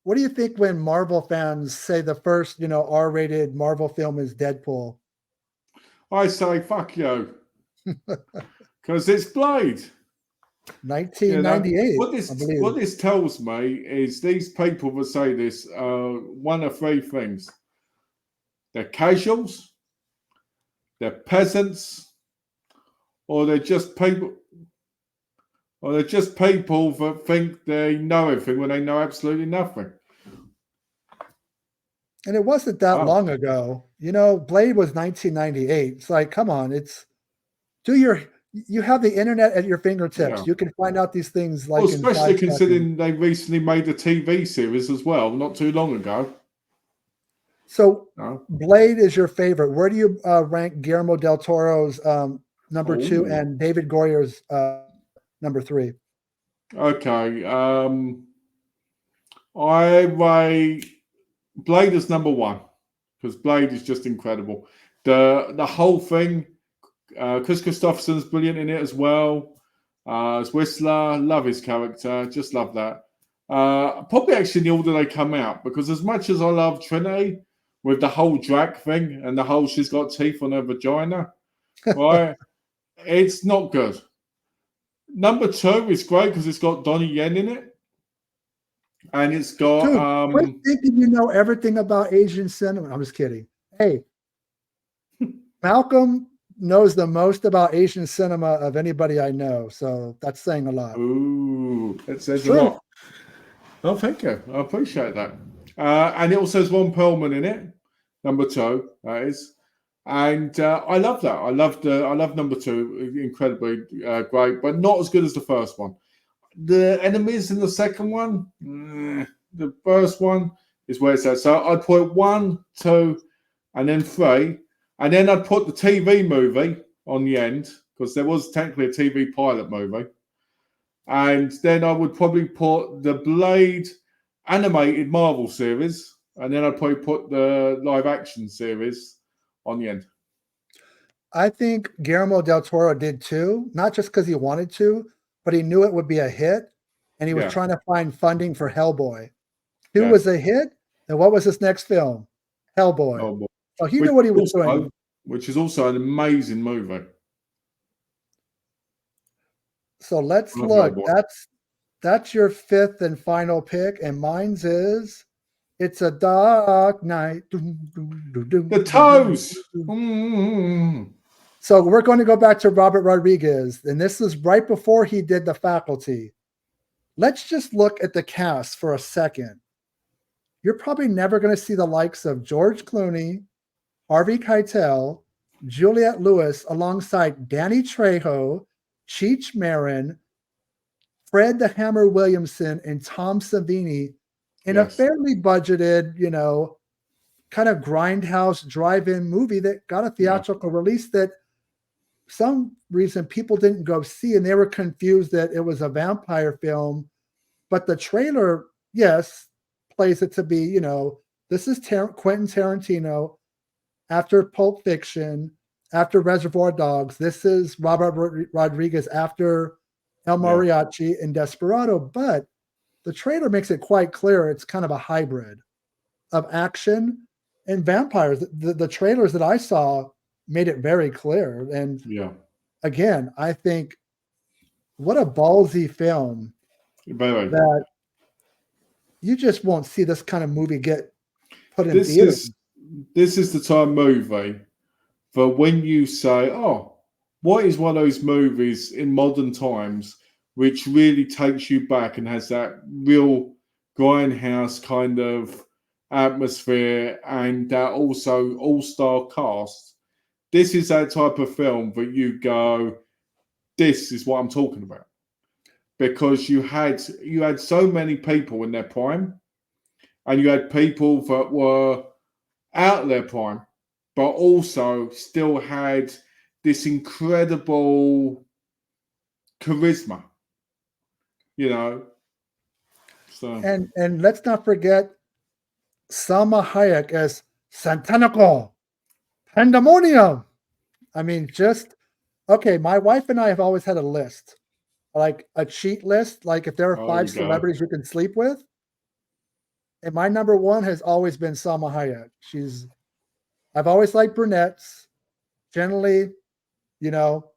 what do you think when Marvel fans say the first, R-rated Marvel film is Deadpool? I say fuck you. Because it's Blade. 1998. What this tells me is these people that say this one of three things. They're casuals, they're peasants, or they're just people that think they know everything when they know absolutely nothing. And it wasn't that long ago. Blade was 1998. It's like, come on, you have the internet at your fingertips. Yeah. You can find out these things especially considering they recently made a TV series as well, not too long ago. So Blade is your favorite. Where do you rank Guillermo del Toro's number 2 and David Goyer's number 3? Okay. I rate Blade is number 1 because Blade is just incredible. The whole thing, Chris Christopherson's brilliant in it as well. As Whistler, love his character, just love that. Probably actually the order they come out, because as much as I love Trinity with the whole drag thing and the whole she's got teeth on her vagina, right? It's not good. Number 2 is great because it's got Donnie Yen in it. And it's got quit thinking you know everything about Asian cinema. I'm just kidding. Hey, Malcolm knows the most about Asian cinema of anybody I know, so that's saying a lot. Ooh, that says a lot. Oh, thank you. I appreciate that. And it also has Ron Perlman in it, number 2, that is. And I love that. I love number 2, incredibly great, but not as good as the first one. The enemies in the second one, the first one is where it's at. So I'd put 1, 2, and then 3. And then I'd put the TV movie on the end, because there was technically a TV pilot movie. And then I would probably put the Blade animated Marvel series. And then I'd probably put the live action series on the end. I think Guillermo del Toro did too, not just because he wanted to, but he knew it would be a hit. And he was trying to find funding for Hellboy. 2 was a hit. And what was his next film? Hellboy. So he knew what he was doing. Which is also an amazing movie. So let's look. That's your 5th and final pick, and mine's is It's a Dark Night. The Toes. So we're going to go back to Robert Rodriguez, and this is right before he did The Faculty. Let's just look at the cast for a second. You're probably never going to see the likes of George Clooney, Harvey Keitel, Juliette Lewis, alongside Danny Trejo, Cheech Marin, Fred the Hammer Williamson, and Tom Savini in a fairly budgeted, kind of grindhouse drive-in movie that got a theatrical release that some reason people didn't go see, and they were confused that it was a vampire film. But the trailer, yes, plays it to be, this is Quentin Tarantino after Pulp Fiction, after Reservoir Dogs. This is Robert Rodriguez after El Mariachi and Desperado. But the trailer makes it quite clear it's kind of a hybrid of action and vampires. The trailers that I saw made it very clear. And again, I think what a ballsy film that you just won't see this kind of movie get put in theaters. This is the time movie for when you say, what is one of those movies in modern times which really takes you back and has that real grindhouse kind of atmosphere and also all-star cast this is that type of film that you go, this is what I'm talking about. Because you had so many people in their prime, and you had people that were out of their prime, but also still had this incredible charisma, you know. So And let's not forget Salma Hayek as Santanico, Pandemonium. I mean, just okay. My wife and I have always had a list, like a cheat list. Like if there are there 5 we go. celebrities you can sleep with, and my number one has always been Salma Hayek. I've always liked brunettes, generally, you know,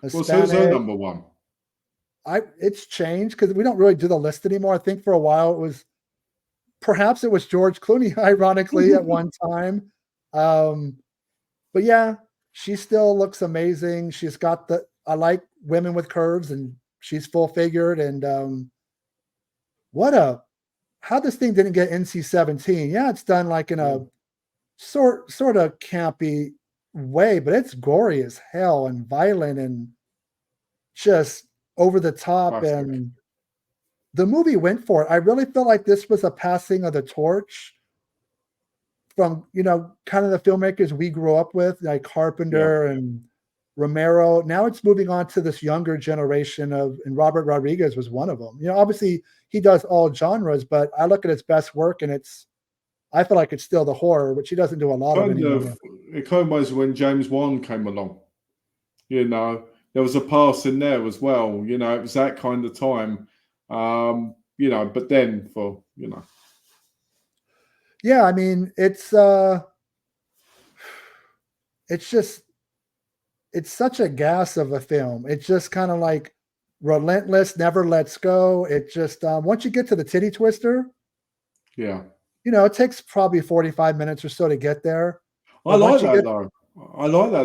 Well, so who's her Hispanic. number one? It's changed because we don't really do the list anymore. I think for a while perhaps it was George Clooney, ironically, at one time. But yeah, she still looks amazing. I like women with curves, and she's full figured. And how this thing didn't get NC-17. Yeah, it's done like in a sort of campy way, but it's gory as hell and violent and just over the top. Classic. And the movie went for it. I really feel like this was a passing of the torch from, kind of the filmmakers we grew up with, like Carpenter and Romero. Now it's moving on to this younger generation and Robert Rodriguez was one of them. Obviously he does all genres, but I look at his best work and I feel like it's still the horror, which he doesn't do a lot of anymore. It kind of was when James Wan came along. There was a pass in there as well. It was that kind of time. But then Yeah, I mean, it's such a gas of a film. It's just kind of like relentless, never lets go. It just once you get to the titty twister, it takes probably 45 minutes or so to get there. I like that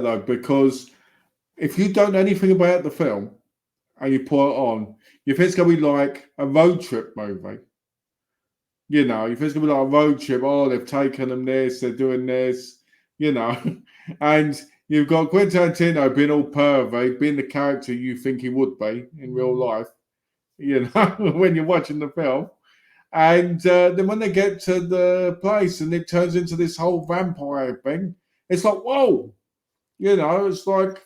though, because if you don't know anything about the film and you put it on, you think it's going to be like a road trip movie. You think it's going to be like a road trip. Oh, they've taken them this, they're doing this, and you've got Quentin Tarantino being all pervy, being the character you think he would be in real life, when you're watching the film. And then when they get to the place and it turns into this whole vampire thing, it's like, whoa, it's like,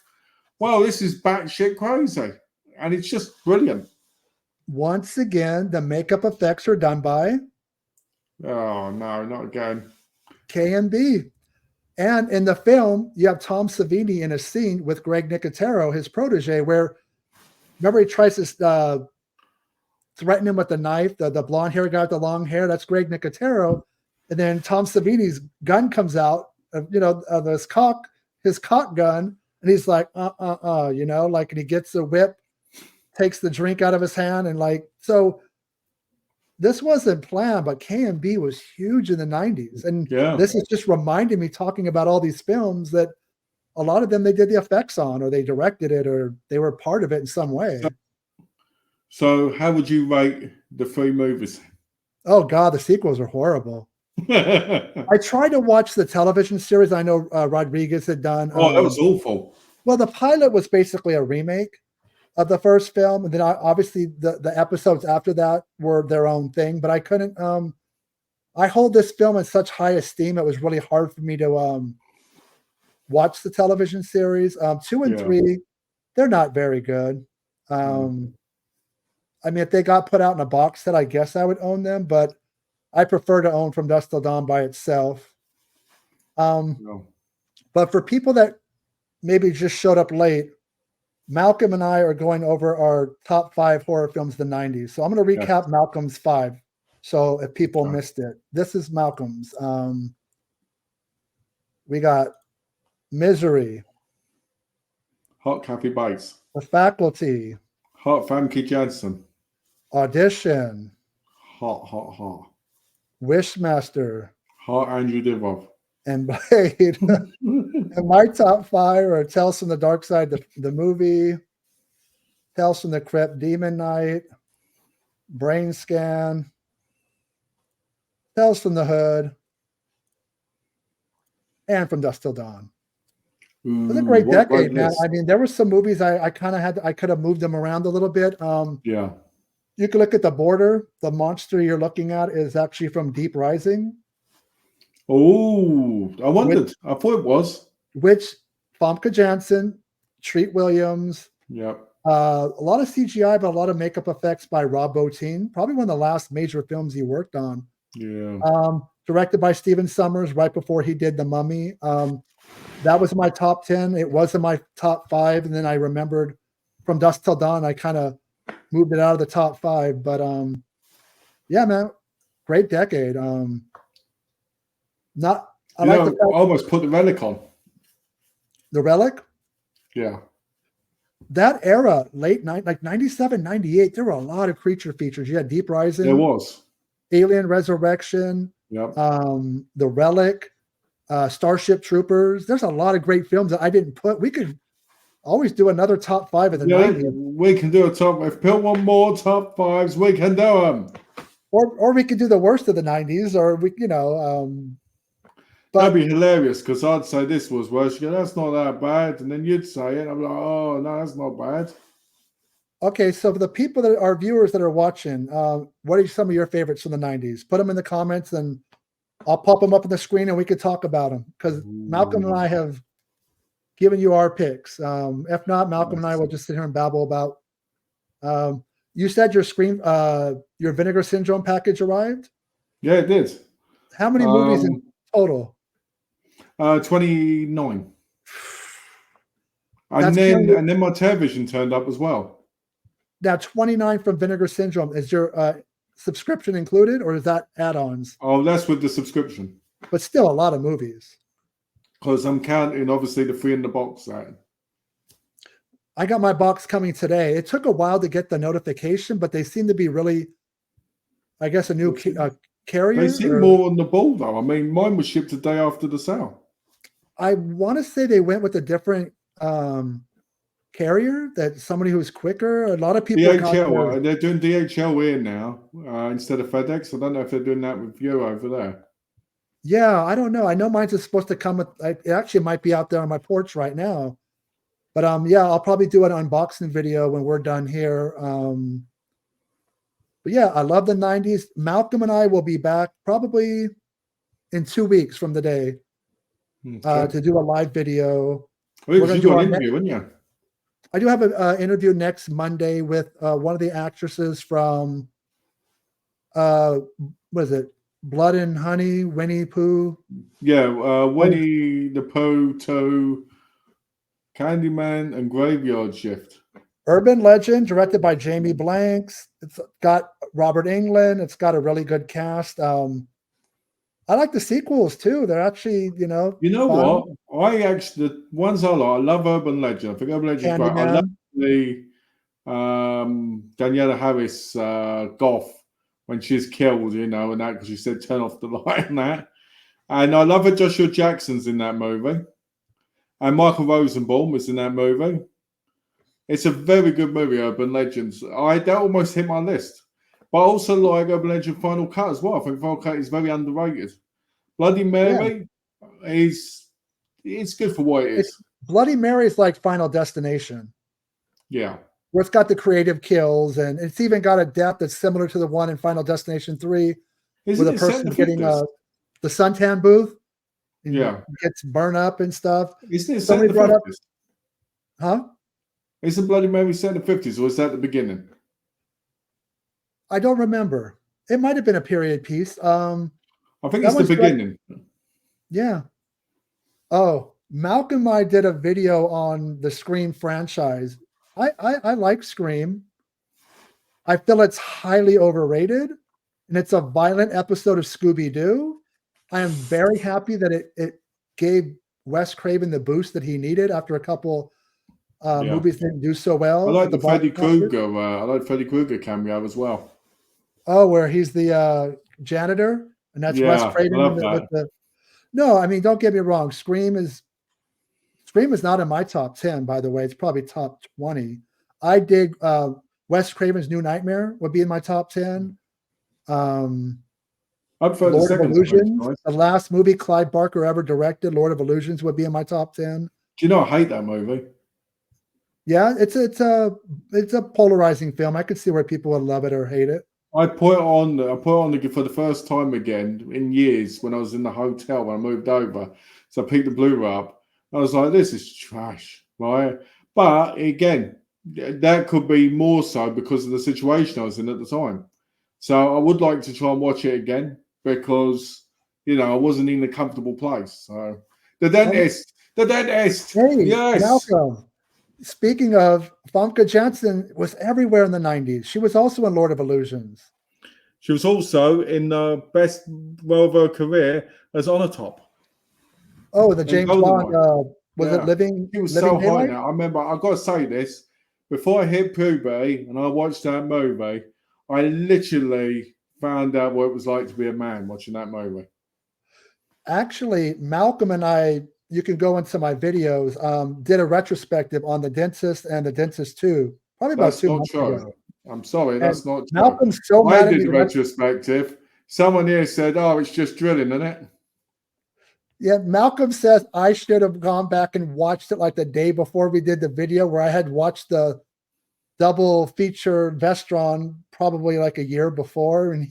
wow, this is batshit crazy. And it's just brilliant. Once again, the makeup effects are done by? Oh, no, not again. K&B. And in the film, you have Tom Savini in a scene with Greg Nicotero, his protege, where, remember, he tries to threaten him with a knife, the blonde hair guy with the long hair, that's Greg Nicotero. And then Tom Savini's gun comes out, his cock gun, and he's like, and he gets the whip, takes the drink out of his hand, and so this wasn't planned, but K&B was huge in the 90s. And this is just reminding me, talking about all these films, that a lot of them they did the effects on, or they directed it, or they were part of it in some way. So how would you rate the 3 movies? Oh God, the sequels are horrible. I tried to watch the television series I know Rodriguez had done. Oh, that was awful. Well, the pilot was basically a remake of the first film, and then obviously the episodes after that were their own thing. But I couldn't. I hold this film in such high esteem; it was really hard for me to watch the television series. 2 and 3, they're not very good. I mean, if they got put out in a box set, I guess I would own them, but I prefer to own From Dusk Till Dawn by itself. But for people that maybe just showed up late, Malcolm and I are going over our top 5 horror films of the 90s. So I'm going to recap Malcolm's 5. So if people missed it, this is Malcolm's. We got Misery, Hot Kathy Bates, The Faculty, Hot Famke Janssen, Audition, Hot, Wishmaster, Hot Andrew Divoff, and Blade. And my top 5 are Tales from the Dark Side, the movie, Tales from the Crypt, Demon Knight, Brain Scan, Tales from the Hood, and From Dusk Till Dawn. It was a great What a great decade, man. list. I mean, there were some movies I kind of I could have moved them around a little bit. Yeah. You can look at The Border. The monster you're looking at is actually from Deep Rising, Oh, I which, wondered. I thought it was. which Famke Janssen, Treat Williams, Yeah. a lot of CGI, but a lot of makeup effects by Rob Bottin. Probably one of the last major films he worked on. Yeah. Directed by Stephen Sommers right before he did The Mummy. That was in my top 10. It was in my top 5. And then I remembered From Dusk Till Dawn, I kind of moved it out of the top 5. But yeah, man, great decade. Not I like the I almost put the Relic on. The Relic. Yeah. That era, late night, like 97, 98, there were a lot of creature features. You had Deep Rising. There was. Alien Resurrection. Yep. The Relic. Starship Troopers. There's a lot of great films that I didn't put. We could always do another top 5 of the 90s. We can do a top. If Bill want more top 5s, we can do them. Or we could do the worst of the 90s, or we, but that'd be hilarious because I'd say this was worse. You go, that's not that bad, and then you'd say it. And I'm like, oh no, that's not bad. Okay, so for the people that are viewers that are watching, what are some of your favorites from the 90s? Put them in the comments and I'll pop them up on the screen and we could talk about them because Malcolm and I have given you our picks. If not, Malcolm and I will just sit here and babble about. You said your Vinegar Syndrome package arrived? Yeah, it did. How many movies in total? 29. And then my television turned up as well. Now 29 from Vinegar Syndrome. Is your subscription included or is that add-ons? Oh, that's with the subscription. But still a lot of movies. Because I'm counting obviously the 3 in the box set. I got my box coming today. It took a while to get the notification, but they seem to be really, I guess, a new carrier. They seem more on the ball though. I mean, mine was shipped the day after the sale. I want to say they went with a different carrier, that somebody who's quicker. A lot of people. DHL, they're doing DHL here now instead of FedEx. I don't know if they're doing that with you over there. Yeah, I don't know. I know mine's supposed to come with. It actually might be out there on my porch right now. But yeah, I'll probably do an unboxing video when we're done here. But yeah, I love the 90s. Malcolm and I will be back probably in 2 weeks from the day to do a live video. We're going to do an interview, wouldn't you? I do have an interview next Monday with one of the actresses from, what is it? Blood and Honey, Winnie Pooh. Yeah, Winnie the Pooh, Toe, Candyman, and Graveyard Shift. Urban Legend, directed by Jamie Blanks. It's got Robert Englund. It's got a really good cast. I like the sequels too. They're actually, You know fun. what? The ones I like. I love Urban Legend. I think Urban Legend is great. I love the Daniela Harris Goth when she's killed, and that because she said turn off the light and that. And I love it. Joshua Jackson's in that movie, and Michael Rosenbaum was in that movie. It's a very good movie, Urban Legends. That almost hit my list. But I also like Urban Legend Final Cut as well. I think Final Cut is very underrated. Bloody Mary it's good for what it is. Bloody Mary is like Final Destination. Yeah. Where it's got the creative kills, and it's even got a death that's similar to the one in Final Destination 3, with a person getting the suntan booth. Yeah. Gets burned up and stuff. Isn't it set in the 50s? Huh? Isn't Bloody Mary set in the 50s, or is that the beginning? I don't remember. It might have been a period piece. I think it's the beginning. Yeah. Oh, Malcolm and I did a video on the Scream franchise. I like Scream. I feel it's highly overrated, and it's a violent episode of Scooby-Doo. I am very happy that it gave Wes Craven the boost that he needed after a couple movies didn't do so well. I like the Freddy Krueger. I like Freddy Krueger cameo as well. Oh, where he's the janitor, and that's Wes Craven. I love that. No, I mean, don't get me wrong. Scream is not in my top 10, by the way. It's probably top 20. I dig Wes Craven's New Nightmare would be in my top 10. I'd prefer Lord of Illusions, the last movie Clive Barker ever directed, Lord of Illusions, would be in my top 10. Do you know I hate that movie? Yeah, it's a polarizing film. I could see where people would love it or hate it. I put it on. I put it on again for the first time again in years when I was in the hotel when I moved over. So I picked the Blu-ray up. I was like, "This is trash," right? But again, that could be more so because of the situation I was in at the time. So I would like to try and watch it again because I wasn't in a comfortable place. So the dentist, Hey, yes. Malcolm. Speaking of, Famke Janssen was everywhere in the 90s. She was also in Lord of Illusions. She was also in the best role of her career as on a top. Oh, the In James Bond, Goldeneye. was it Yeah. Living He was so high Daylight? now. I remember, I've got to say this, before I hit puberty and I watched that movie, I literally found out what it was like to be a man watching that movie. Actually, Malcolm and I, you can go into my videos, did a retrospective on The Dentist and The Dentist 2, probably about That's 2 not months true. ago. I'm sorry, And that's not true. Malcolm's so I mad at did me. the retrospective. Someone here said, "Oh, it's just drilling, isn't it?" Yeah, Malcolm says I should have gone back and watched it like the day before we did the video, where I had watched the double feature Vestron probably like a year before, and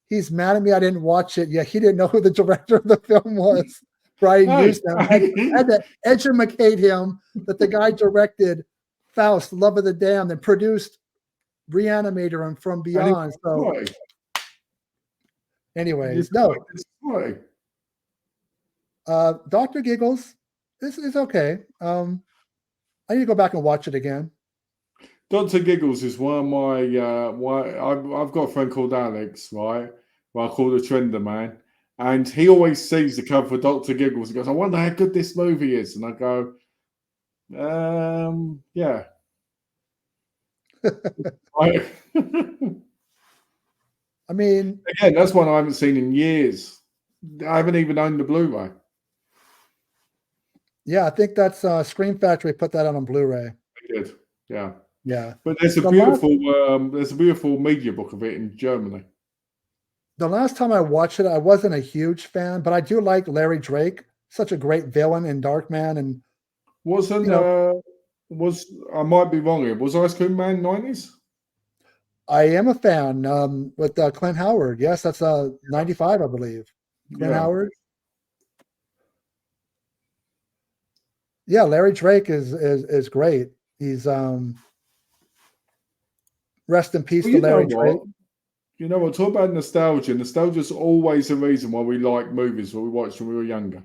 he's mad at me I didn't watch it. Yeah, he didn't know who the director of the film was. Brian Hey. Houston. I had to educate him that the guy directed Faust, Love of the Damned, and produced Reanimator and From Beyond. So, anyways, no. Dr. Giggles, this is okay. I need to go back and watch it again. Dr. Giggles is one of my I've got a friend called Alex, right? Well, I call the Trender Man, and he always sees the cover for Dr. Giggles. He goes, "I wonder how good this movie is," and I go, yeah. I mean, again, that's one I haven't seen in years. I haven't even owned the Blu-ray. Yeah, I think that's Scream Factory put that on Blu-ray. They did, yeah. Yeah, but there's a beautiful media book of it in Germany. The last time I watched it, I wasn't a huge fan, but I do like Larry Drake. Such a great villain in Darkman, and I might be wrong here. Was Ice Cream Man 90s? I am a fan with Clint Howard. Yes, that's 95, I believe. Clint Howard. Yeah, Larry Drake is great. He's rest in peace to Larry Drake. You know what? Talk about nostalgia. Nostalgia is always the reason why we like movies that we watched when we were younger.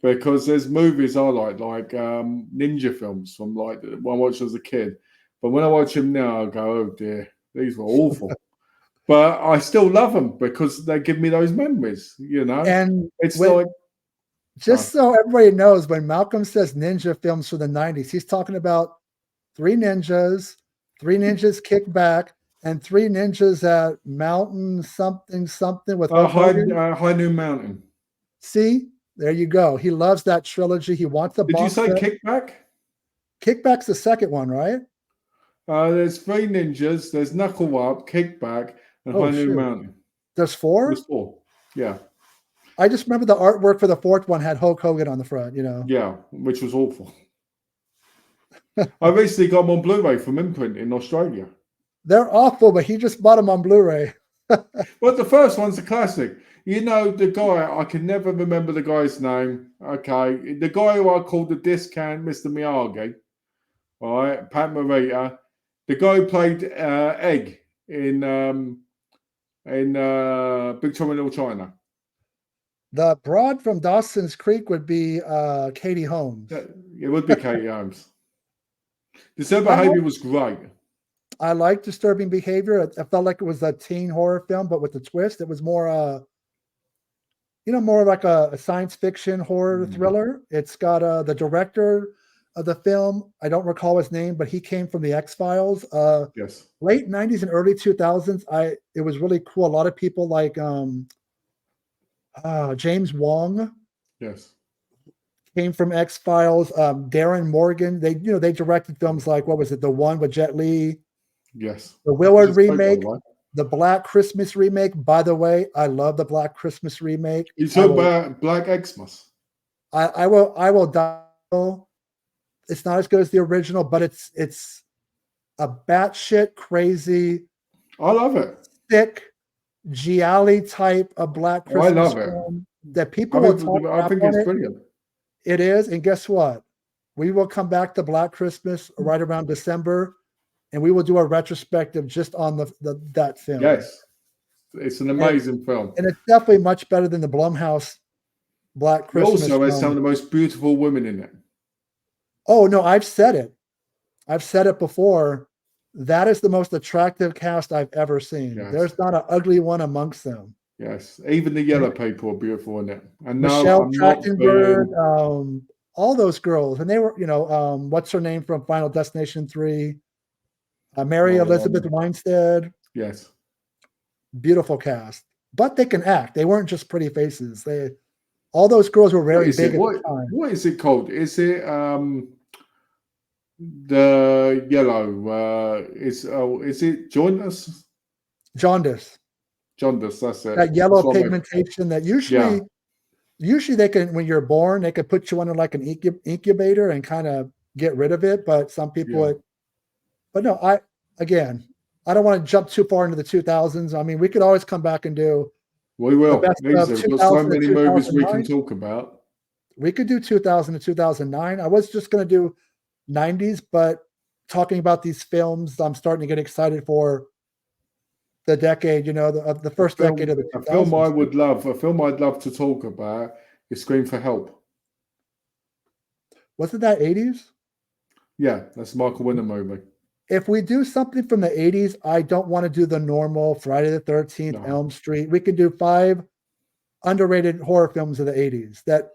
Because there's movies I like ninja films from like when I watched as a kid. But when I watch them now, I go, "Oh dear, these were awful." But I still love them because they give me those memories. And it's so everybody knows, when Malcolm says ninja films from the 90s, he's talking about Three Ninjas Kick Back, and Three Ninjas at Mountain something with High Noon Mountain. See, there you go. He loves that trilogy. He wants a box. Did you say set. Kickback? Kickback's the second one, right? There's Three Ninjas. There's Knuckle Up, Kickback, and High Noon Mountain. There's 4? There's 4. Yeah. I just remember the artwork for the 4th one had Hulk Hogan on the front, Yeah, which was awful. I recently got them on Blu-ray from Imprint in Australia. They're awful, but he just bought them on Blu-ray. Well, the first one's a classic. The guy, I can never remember the guy's name. Okay. The guy who I called the discount Mr. Miyagi. All right. Pat Morita. The guy who played Egg in Big Trouble in Little China. The broad from Dawson's Creek would be Katie Holmes. It would be Katie Holmes. Disturbing Behavior was great. I like Disturbing Behavior. I felt like it was a teen horror film, but with the twist, it was more, more like a science fiction horror thriller. It's got the director of the film. I don't recall his name, but he came from the X-Files. Yes. Late 90s and early 2000s. It was really cool. A lot of people like James Wong. Yes. Came from X-Files. Darren Morgan. They directed films like, what was it? The one with Jet Li. Yes. The Willard remake, the Black Christmas remake. By the way, I love the Black Christmas remake. You talk about Black Xmas. I will die It's not as good as the original, but it's a batshit crazy, I love it. thick, gialli type of Black Oh, I Christmas love it. film that people will talk I crap think on it's it. brilliant. It is, and guess what? We will come back to Black Christmas right around December, and we will do a retrospective just on that film. Yes, it's an amazing film. And it's definitely much better than the Blumhouse Black It Christmas also has film. some of the most beautiful women in it. Oh no, I've said it. I've said it before. That is the most attractive cast I've ever seen. Yes. There's not an ugly one amongst them. Yes, even the yellow people are beautiful in it. And no, Michelle I'm not Trachtenberg, being... all those girls, and they were, what's her name from Final Destination 3? Mary Elizabeth Winstead. Yes. Beautiful cast, but they can act. They weren't just pretty faces. All those girls were very big at the time. What is it called? Is it the yellow? Is it jaundice? Jaundice. Jaundice. That's it. That yellow pigmentation that usually they can, when you're born, they could put you under like an incubator and kind of get rid of it. But some people, but no, I don't want to jump too far into the 2000s. I mean, we could always come back and do. We will. We've got so many movies we can talk about. We could do 2000 to 2009. I was just going to do 90s, but talking about these films, I'm starting to get excited for the decade, the first decade of the 2000s. A film I'd love to talk about is Scream for Help. Wasn't that 80s? Yeah, that's a Michael Winner movie. If we do something from the 80s, I don't want to do the normal Friday the 13th, Elm Street. We could do 5 underrated horror films of the 80s that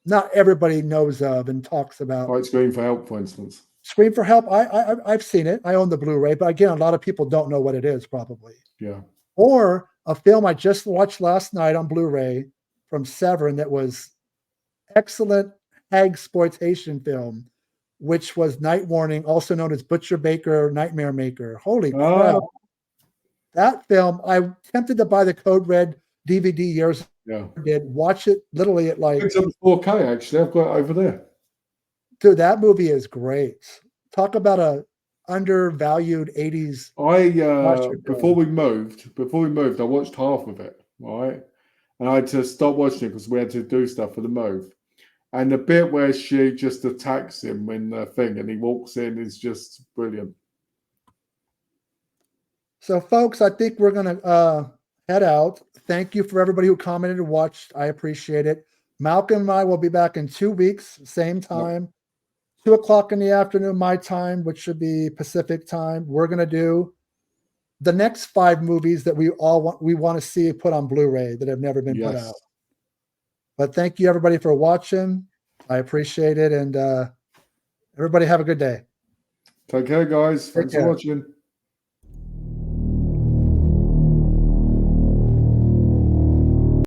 not everybody knows of and talks about. Like Scream for Help, for instance. Scream for Help, I've seen it. I own the Blu-ray, but again, a lot of people don't know what it is, probably. Yeah. Or a film I just watched last night on Blu-ray from Severin that was excellent hagsploitation film, which was Night Warning, also known as Butcher Baker Nightmare Maker. Holy crap. That film, I tempted to buy the Code Red DVD years ago. Did watch it literally at like... It's up 4K, actually. I've got it over there. Dude, that movie is great. Talk about a undervalued 80s. Before we moved, I watched half of it, right? And I had to stop watching it because we had to do stuff for the move. And the bit where she just attacks him in the thing and he walks in is just brilliant. So, folks, I think we're going to head out. Thank you for everybody who commented and watched. I appreciate it. Malcolm and I will be back in 2 weeks, same time, 2 o'clock in the afternoon, my time, which should be Pacific time. We're going to do the next 5 movies that we want to see put on Blu-ray that have never been put out. But thank you, everybody, for watching. I appreciate it. And everybody have a good day. Take care, guys. Thanks for watching.